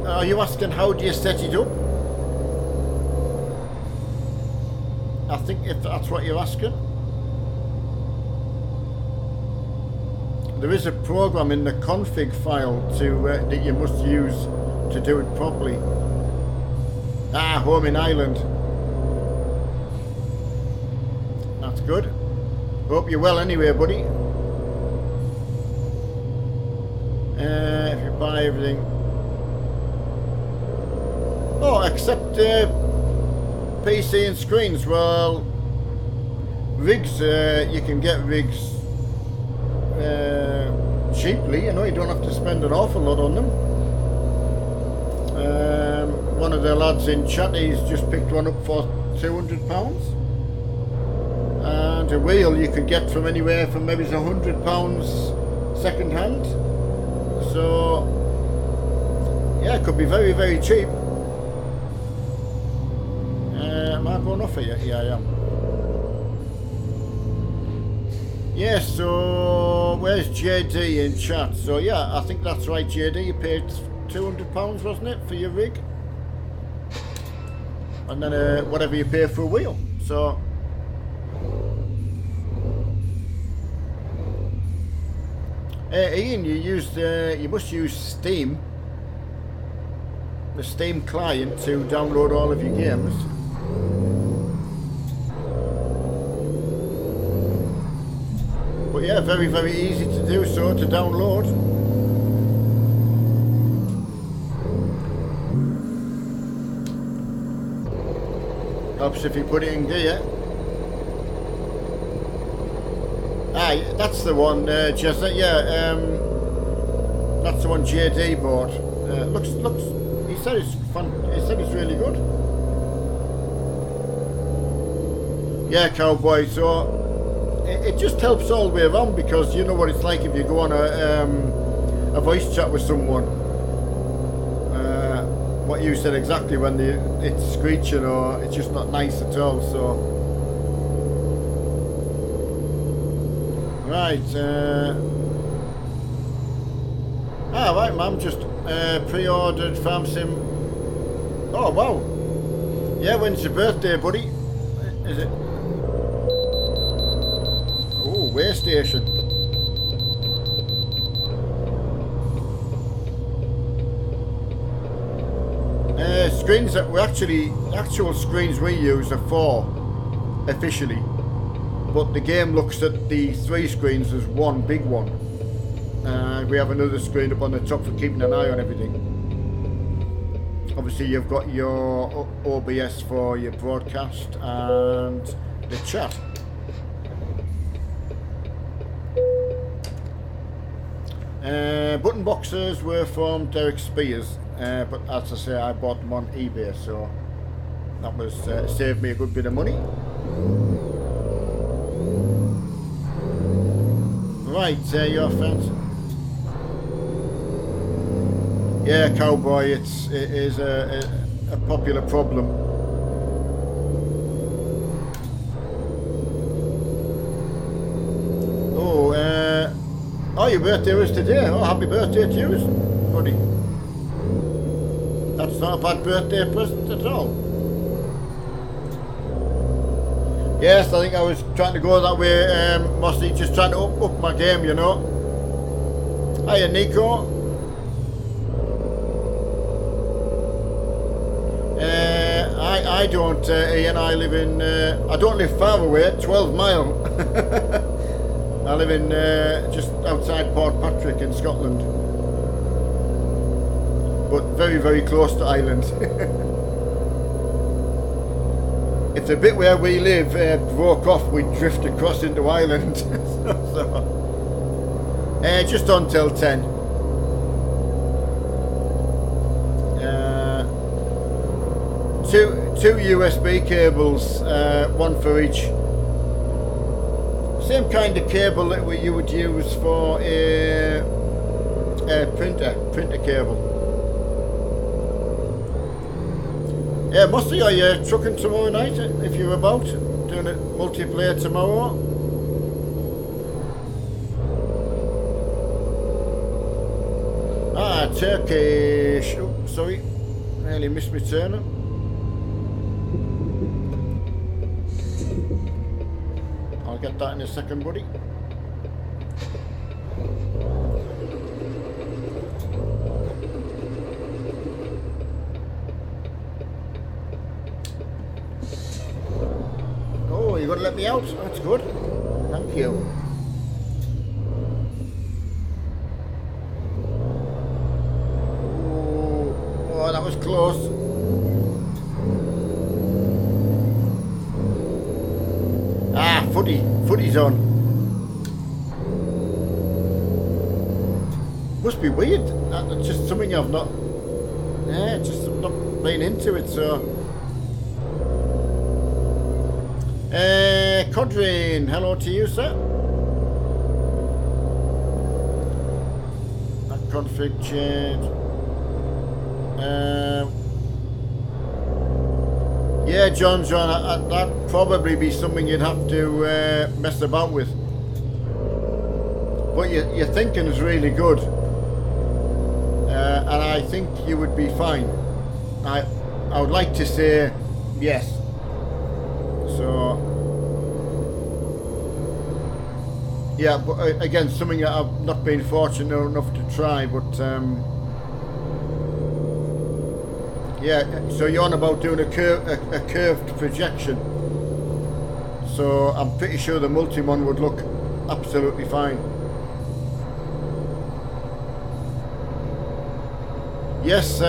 Are you asking how do you set it up? I think if that's what you're asking. There is a program in the config file to that you must use to do it properly. Ah, home in Ireland. That's good. Hope you're well anyway, buddy. If you buy everything. Oh, except PC and screens. Well, rigs, you can get rigs cheaply, you know, you don't have to spend an awful lot on them. One of the lads in Chatty's just picked one up for £200. And a wheel you could get from anywhere from maybe £100 second hand. So, yeah, it could be very, very cheap. Am I going off here? Yeah, I am. Yeah, so where's JD in chat? So, yeah, I think that's right, JD. You paid £200, wasn't it, for your rig? And then whatever you pay for a wheel. So... Ian, you must use Steam, the Steam client, to download all of your games. But yeah, very, very easy to do so, to download. Helps if you put it in gear. Ah, that's the one, Jesse. Yeah, that's the one JD bought. Looks. He said it's fun. He said it's really good. Yeah, Cowboy. So it just helps all the way around, because you know what it's like if you go on a voice chat with someone. What you said exactly, when it's screeching or it's just not nice at all. So. Right, right, Mum, just pre-ordered Farm Sim. Oh, wow. Yeah, when's your birthday, buddy? Is it? Oh, way station. Screens that we actual screens we use are 4, officially. But the game looks at the 3 screens as one big one. We have another screen up on the top for keeping an eye on everything. Obviously you've got your OBS for your broadcast and the chat. Button boxes were from Derek Spears, but as I say, I bought them on eBay, so that was saved me a good bit of money. Right, your friends. Yeah, Cowboy, it is a popular problem. Oh, your birthday was today. Oh, happy birthday to you, buddy. That's not a bad birthday present at all. Yes, I think I was trying to go that way, Mossy, just trying to up my game, you know. Hiya, Nico. I don't, Ian, I live in, I don't live far away, 12 mile. I live in just outside Port Patrick in Scotland. but very, very close to Ireland. If the bit where we live broke off, we'd drift across into Ireland. Just until 10. Two USB cables, one for each. Same kind of cable that you would use for a printer cable. Yeah, Musty, are you trucking tomorrow night if you're about doing a multiplayer tomorrow? Ah, Turkish. Oh, sorry, nearly missed my turn. I'll get that in a second, buddy. Oh, you're going to let me out? That's good. Thank you. Oh, that was close. Ah, footy's on. Must be weird. That's just something I've not. Yeah, just not been into it. So, Codrin, hello to you, sir. That config change. Yeah, John, that'd probably be something you'd have to mess about with. But your thinking is really good, and I think you would be fine. I would like to say yes. So yeah, but again, something that I've not been fortunate enough to try, but. Yeah, so you're on about doing a curved projection. So I'm pretty sure the Multimon would look absolutely fine. Yes,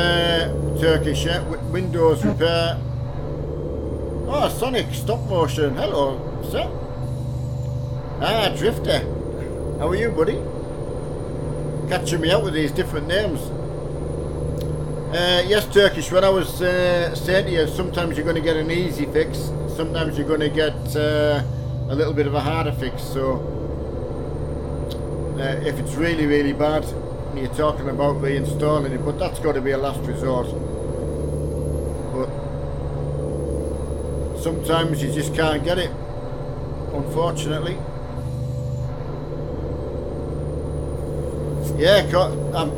Turkish, yeah, Windows repair. Oh, Sonic stop motion. Hello, sir. Ah, Drifter. How are you, buddy? Catching me out with these different names. Yes, Turkish, when I was saying to you, sometimes you're going to get an easy fix, sometimes you're going to get a little bit of a harder fix. So if it's really, really bad, and you're talking about reinstalling it, but that's got to be a last resort. But sometimes you just can't get it, unfortunately. Yeah,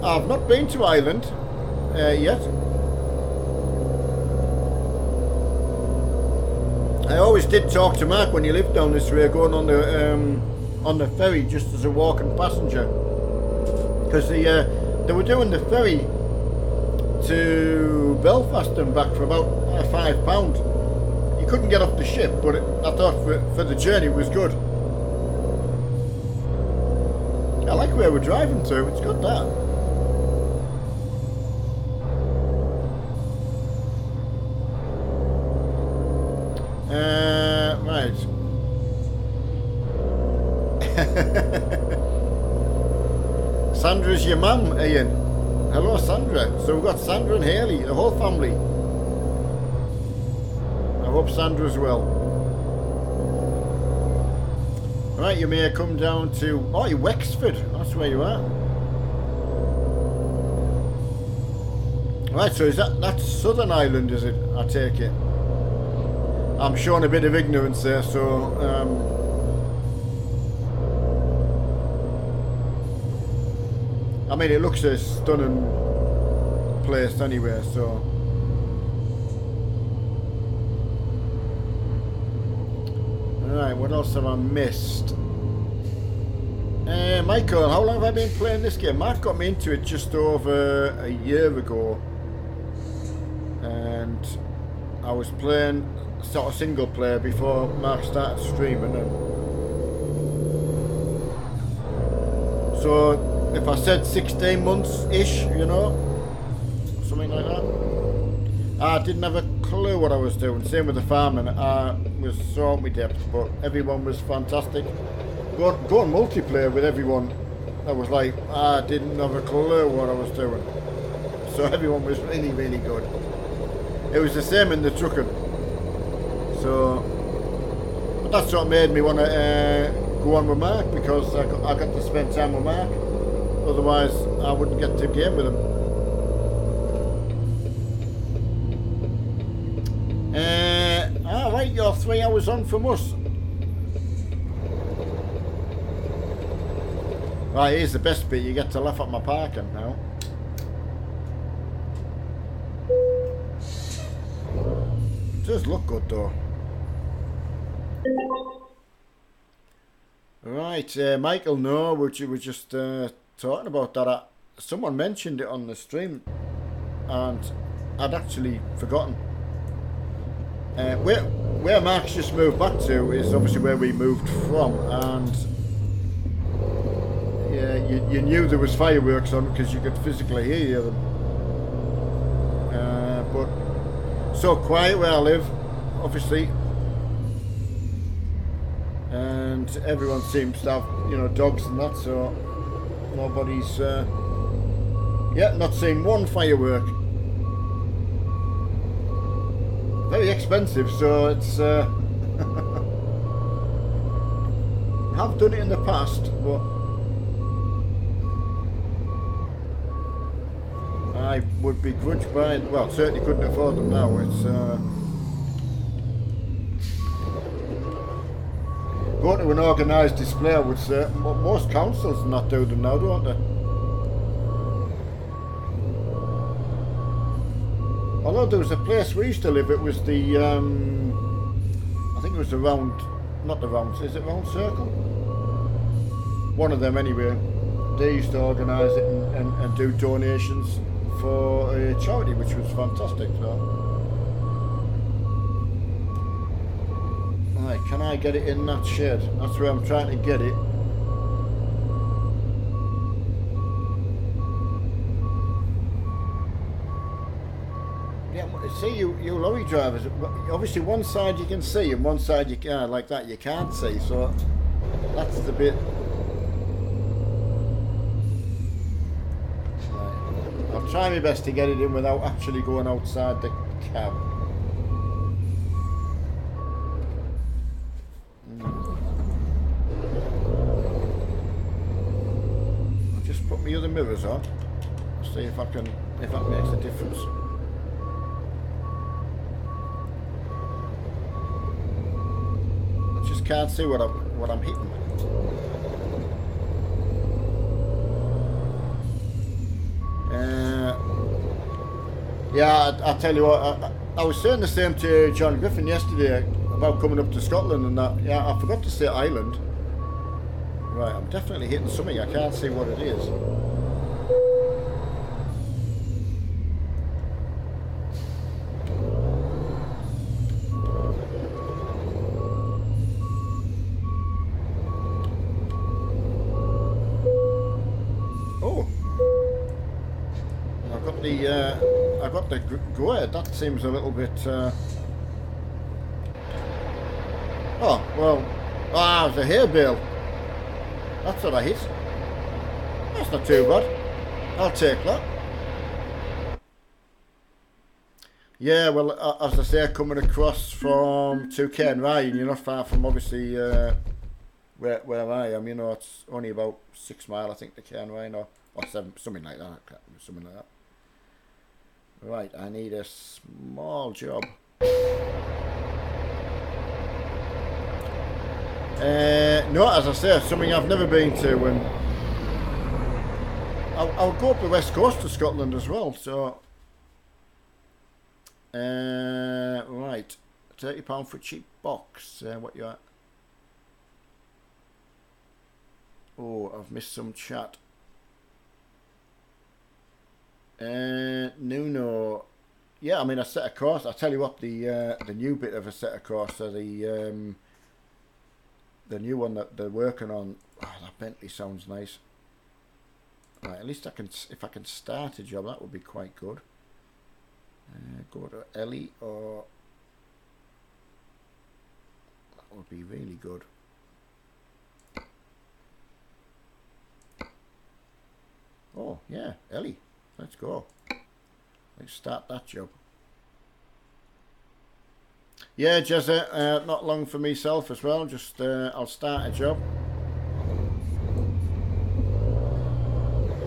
I've not been to Ireland yet. I always did talk to Mark when you lived down this way, going on the ferry just as a walking passenger, because they were doing the ferry to Belfast and back for about £5. You couldn't get off the ship, but I thought for the journey it was good. I like where we're driving to. It's got that. Right. Sandra's your mum, Ian. Hello, Sandra. So we've got Sandra and Haley, the whole family. I hope Sandra's well. Right, you may come down to... Oh, you're Wexford. That's where you are. Right, so that's Southern Ireland, is it? I take it. I'm showing a bit of ignorance there, so I mean, it looks a stunning place anyway, so alright, what else have I missed? Michael, how long have I been playing this game? Mark got me into it just over a year ago, and I was playing sort of single player before Mark started streaming, and so if I said 16 months ish, you know, something like that. I didn't have a clue what I was doing. Same with the farming. I was so out my depth, but everyone was fantastic. Going multiplayer with everyone, I was like, I didn't have a clue what I was doing. So everyone was really, really good. It was the same in the trucking. So, but that's what made me want to go on with Mark, because I got to spend time with Mark. Otherwise, I wouldn't get to game with him. Alright, you're 3 hours on from us. Right, here's the best bit. You get to laugh at my parking now. It does look good though. Right, Michael, no, which you were just talking about that. Someone mentioned it on the stream, and I'd actually forgotten. Where Mark's just moved back to is obviously where we moved from, and yeah, you knew there was fireworks on because you could physically hear them. But so quiet where I live, obviously. And everyone seems to have, you know, dogs and that, so nobody's, not seeing one firework. Very expensive, so it's, I've done it in the past, but I would begrudge buying, well, certainly couldn't afford them now. It's, go to an organised display, I would say. Most councils not do them now, don't they? Although there was a place we used to live, it was the, I think it was the round, not the round, is it round circle? One of them anyway. They used to organise it and do donations for a charity, which was fantastic. So. Right, can I get it in that shed? That's where I'm trying to get it. Yeah, see, you lorry drivers, obviously one side you can see and one side you can't, like that you can't see, so that's the bit. Right. I'll try my best to get it in without actually going outside the cab. Put my other mirrors on. See if that makes a difference. I just can't see what I'm hitting. Yeah, I tell you what, I was saying the same to John Griffin yesterday about coming up to Scotland and that. Yeah, I forgot to say Ireland. Right, I'm definitely hitting something. I can't see what it is. Oh, I got the Goya. That seems a little bit. Oh well, it was a hay bale. That's what I hit. That's not too bad. I'll take that. Yeah, well, as I say, coming across from to Cairnryan, you're not far from obviously where I am. You know, it's only about 6 miles, I think, to Cairnryan, or 7, something like that. Something like that. Right, I need a small job. No, as I say, something I've never been to, and I'll go up the west coast of Scotland as well. So, right, £30 for a cheap box. What you at? Oh, I've missed some chat. Nuno, yeah, I mean, I set a course. I tell you what, the new bit of a set a course, so the new one that they're working on, that Bentley sounds nice. Right, at least if I can start a job, that would be quite good. Go to Ellie, or that would be really good. Oh yeah, Ellie, let's go. Let's start that job. Yeah, Jezza, not long for myself as well. Just I'll start a job.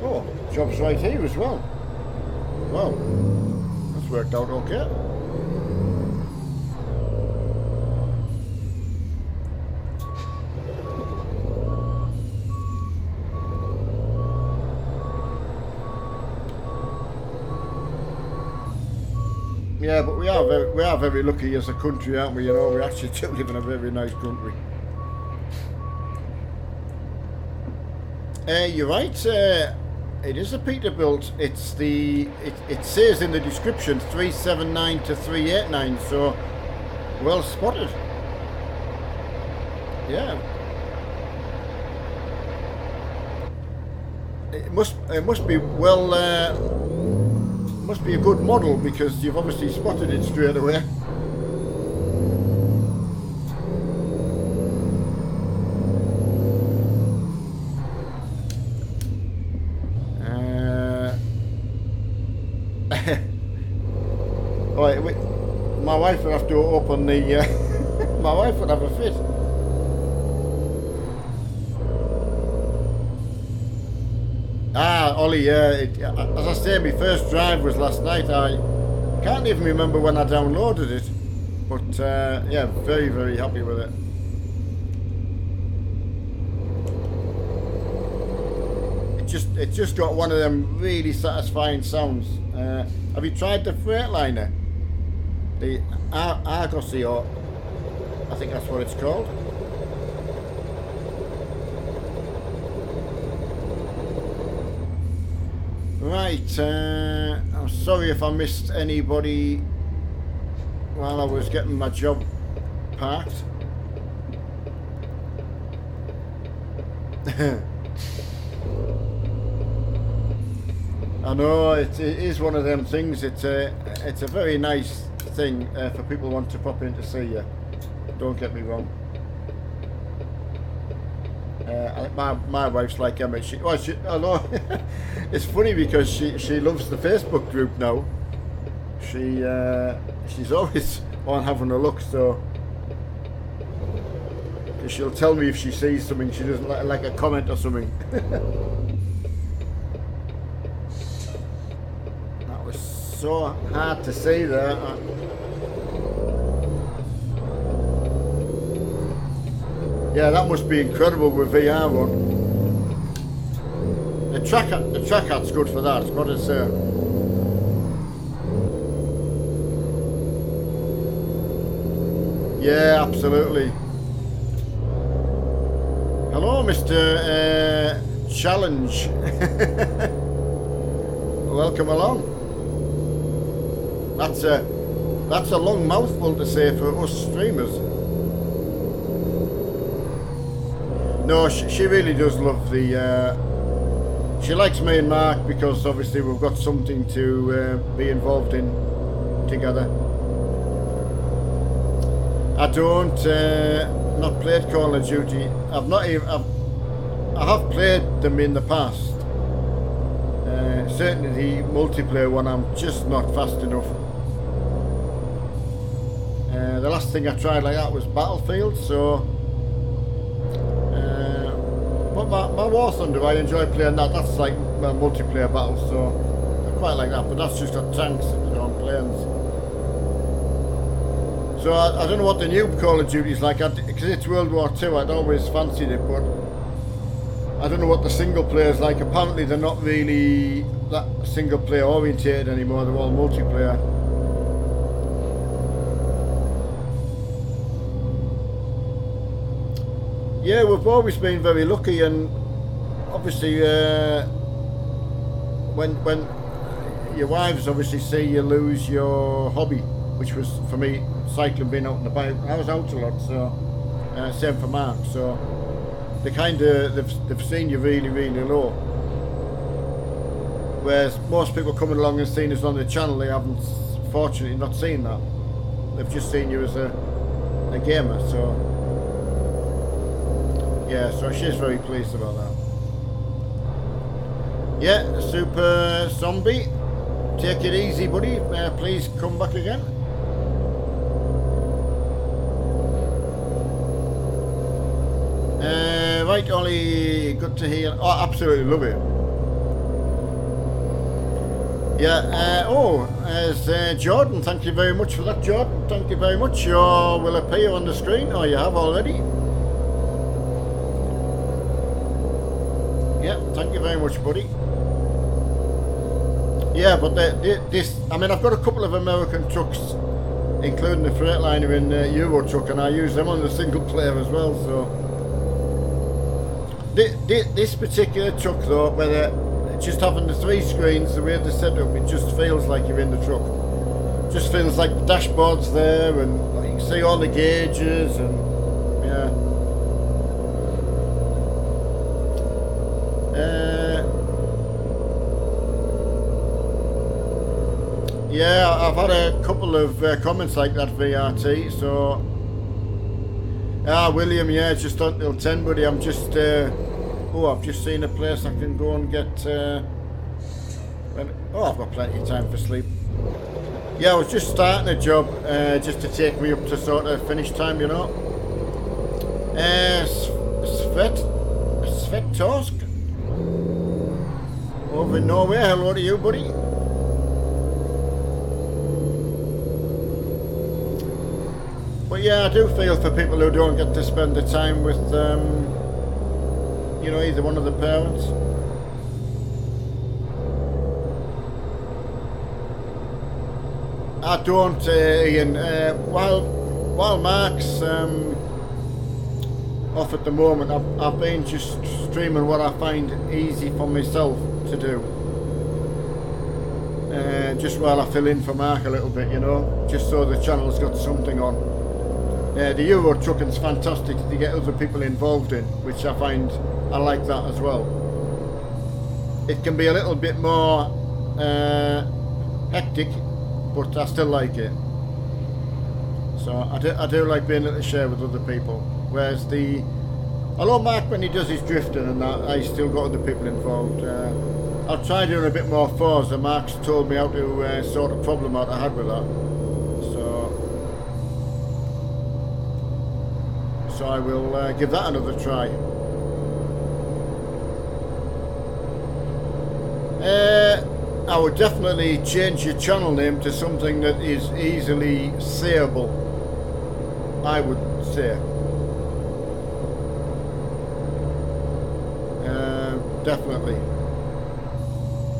Oh, job's right here as well. Well, that's worked out okay. Yeah, but we are very lucky as a country, aren't we? You know, we actually do live in a very nice country. You're right. It is a Peterbilt. It's it says in the description 379 to 389. So well spotted. Yeah. It must be well. Must be a good model because you've obviously spotted it straight away. Right, my wife would have to open the. My wife would have a fit. Ah, Ollie, yeah. As I say, my first drive was last night. I can't even remember when I downloaded it, but yeah, very, very happy with it. It just got one of them really satisfying sounds. Have you tried the Freightliner? The Argosy, or I think that's what it's called. Right, I'm sorry if I missed anybody while I was getting my job parked. I know it is one of them things. It's a very nice thing for people who want to pop in to see you. Don't get me wrong. I think my wife's like Emma. I know. It's funny because she loves the Facebook group now. She's always on having a look, so she'll tell me if she sees something she doesn't like a comment or something. That was so hard to see there. Yeah, that must be incredible with VR one. The trackhat's good for that, it's got to say. Yeah, absolutely. Hello, Mr. Challenge. Welcome along. That's a long mouthful to say for us streamers. No, she really does love the. She likes me and Mark because obviously we've got something to be involved in together. I don't not played Call of Duty. I have played them in the past. Certainly the multiplayer one, I'm just not fast enough. The last thing I tried like that was Battlefield, so. But my War Thunder, I enjoy playing that. That's like multiplayer battles, so I quite like that. But that's just got tanks on planes. So I don't know what the new Call of Duty is like, because it's World War II. I'd always fancied it, but I don't know what the single player is like. Apparently they're not really that single player orientated anymore. They're all multiplayer. Yeah, we've always been very lucky, and obviously when your wives obviously see you lose your hobby, which was for me cycling, being out and about. I was out a lot, so same for Mark. So they they've seen you really, really low. Whereas most people coming along and seeing us on the channel, they haven't unfortunately not seen that. They've just seen you as a gamer, so yeah, so she's very pleased about that. Yeah, Super Zombie, take it easy, buddy. Please come back again. Right, Ollie, good to hear. Oh, absolutely love it. Yeah, there's Jordan. Thank you very much for that, Jordan. Thank you very much. You will appear on the screen, or you have already. Yeah, thank you very much, buddy. Yeah, but this, I mean, I've got a couple of American trucks, including the Freightliner and Euro truck, and I use them on the single player as well, so. This particular truck though, whether just having the 3 screens, the way they're set up, it just feels like you're in the truck. Just feels like the dashboard's there, and you can see all the gauges, and yeah. Yeah, I've had a couple of comments like that, VRT, so. William, yeah, just until 10, buddy. I'm just, I've just seen a place I can go and get, I've got plenty of time for sleep. Yeah, I was just starting a job, just to take me up to sort of finish time, you know. Svetorsk over in Norway. Hello to you, buddy. But yeah, I do feel for people who don't get to spend the time with, you know, either one of the parents. I don't, Ian. While Mark's off at the moment, I've been just streaming what I find easy for myself to do. Just while I fill in for Mark a little bit, you know, just so the channel's got something on. The Euro trucking's fantastic to get other people involved in, which I find I like that as well. It can be a little bit more hectic, but I still like it. So I do like being able to share with other people. Whereas although Mark, when he does his drifting and that, I still got other people involved. I'll try doing a bit more Forza. Mark's told me how to sort of problem out I had with that. So I will give that another try. I would definitely change your channel name to something that is easily sayable, I would say. Definitely.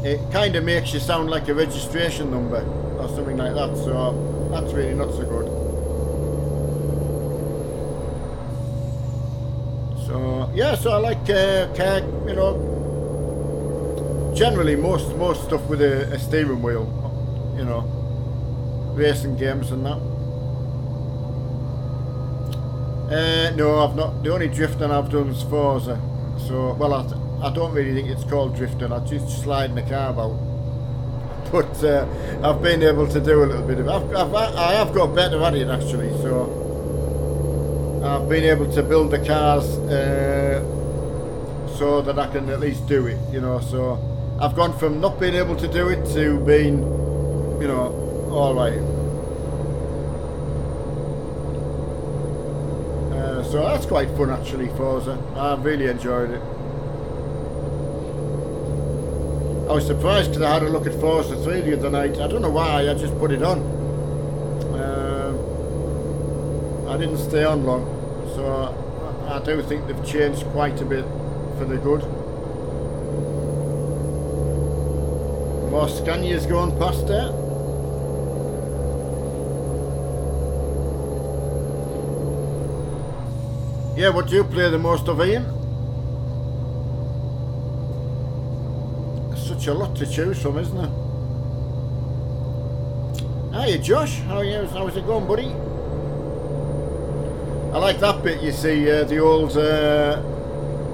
It kind of makes you sound like a registration number or something like that, so that's really not so good. So yeah, so I like car, you know, generally most stuff with a steering wheel, you know, racing games and that. No, I've not. The only drifting I've done is Forza. So, well, I don't really think it's called drifting. I just sliding the car about. But I've been able to do a little bit of it. I have got better at it actually. So I've been able to build the cars so that I can at least do it. You know, so I've gone from not being able to do it to being, you know, all right. So that's quite fun actually, Forza. I've really enjoyed it. I was surprised because I had a look at Forza 3 the other night. I don't know why, I just put it on. I didn't stay on long, so I do think they've changed quite a bit for the good. More Scanias going past there. Yeah, what do you play the most of, Ian? Such a lot to choose from, isn't there? Hiya, Josh. How's it going, buddy? I like that bit, you see, the old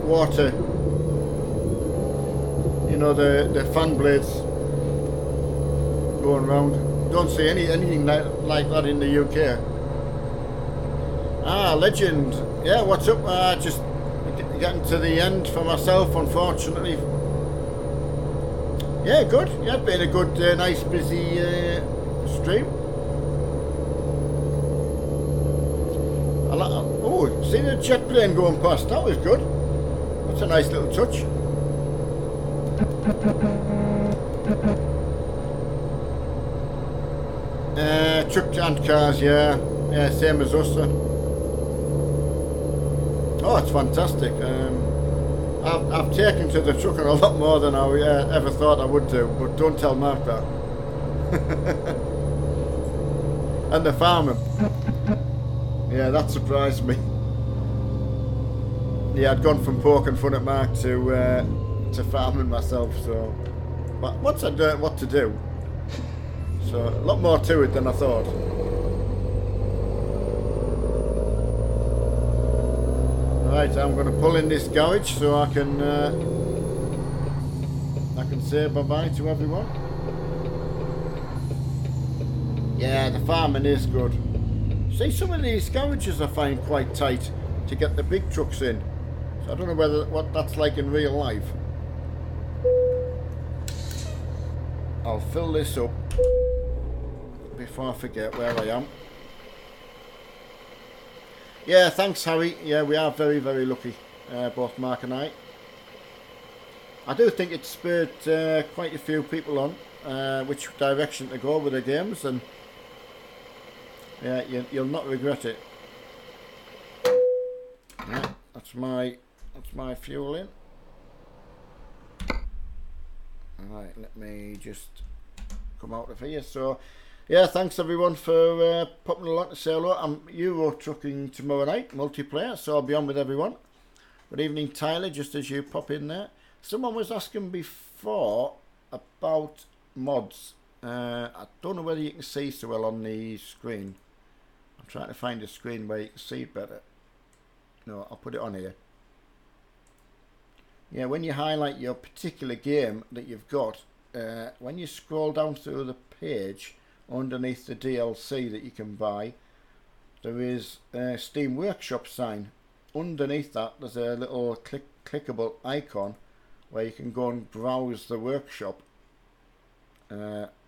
water. You know, the fan blades going round. Don't see anything like that in the UK. Ah, legend. Yeah, what's up? Just getting to the end for myself, unfortunately. Yeah, good. Yeah, been a good, nice, busy stream. Oh, see the jet plane going past? That was good. That's a nice little touch. Truck and cars, yeah. Yeah, same as us. Oh, it's fantastic. I've taken to the trucking a lot more than I ever thought I would do, but don't tell Mark that. And the farming. Yeah, that surprised me. Yeah, I'd gone from poking fun at Mark to farming myself, so... But once I learned what to do, so a lot more to it than I thought. Right, I'm going to pull in this garage so I can say bye-bye to everyone. Yeah, the farming is good. See, some of these garages I find quite tight to get the big trucks in. So I don't know what that's like in real life. I'll fill this up before I forget where I am. Yeah, thanks, Harry. Yeah, we are very, very lucky, both Mark and I. I do think it spurred quite a few people on which direction to go with the games, and yeah, you'll not regret it. Yeah, that's my fuel in. Alright, let me just come out of here. So, yeah, thanks everyone for popping along to say hello. I'm Euro trucking tomorrow night, multiplayer, so I'll be on with everyone. Good evening, Tyler, just as you pop in there. Someone was asking before about mods. I don't know whether you can see so well on the screen. I'm trying to find a screen where you can see better. No, I'll put it on here. Yeah, when you highlight your particular game that you've got, when you scroll down through the page underneath the DLC that you can buy, there is a Steam Workshop sign. Underneath that there's a little clickable icon where you can go and browse the workshop.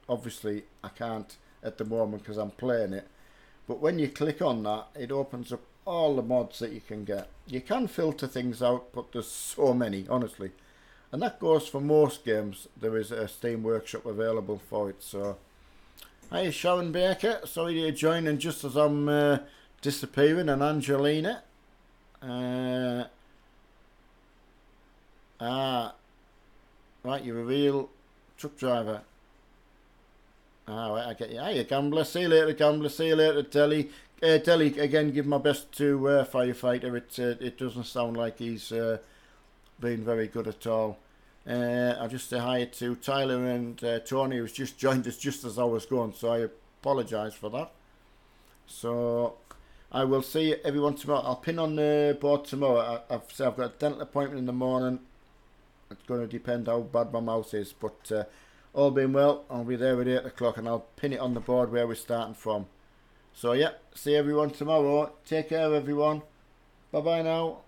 Obviously I can't at the moment because I'm playing it, but when you click on that it opens up all the mods that you can get. You can filter things out, but there's so many, honestly, and that goes for most games. There is a Steam Workshop available for it. So hi Sharon Baker, sorry you're joining just as I'm disappearing, and Angelina. Right, you're a real truck driver. Right, I get you. Hiya, Gambler. See you later, Gambler. See you later, Delhi. Delhi, again, give my best to Firefighter. It doesn't sound like he's been very good at all. I'll just say hi to Tyler and Tony, who's just joined us just as I was going, so I apologise for that. So I will see everyone tomorrow. I'll pin on the board tomorrow. I've got a dental appointment in the morning. It's going to depend how bad my mouth is, but all being well, I'll be there at 8 o'clock and I'll pin it on the board where we're starting from. So yeah, see everyone tomorrow. Take care everyone. Bye bye now.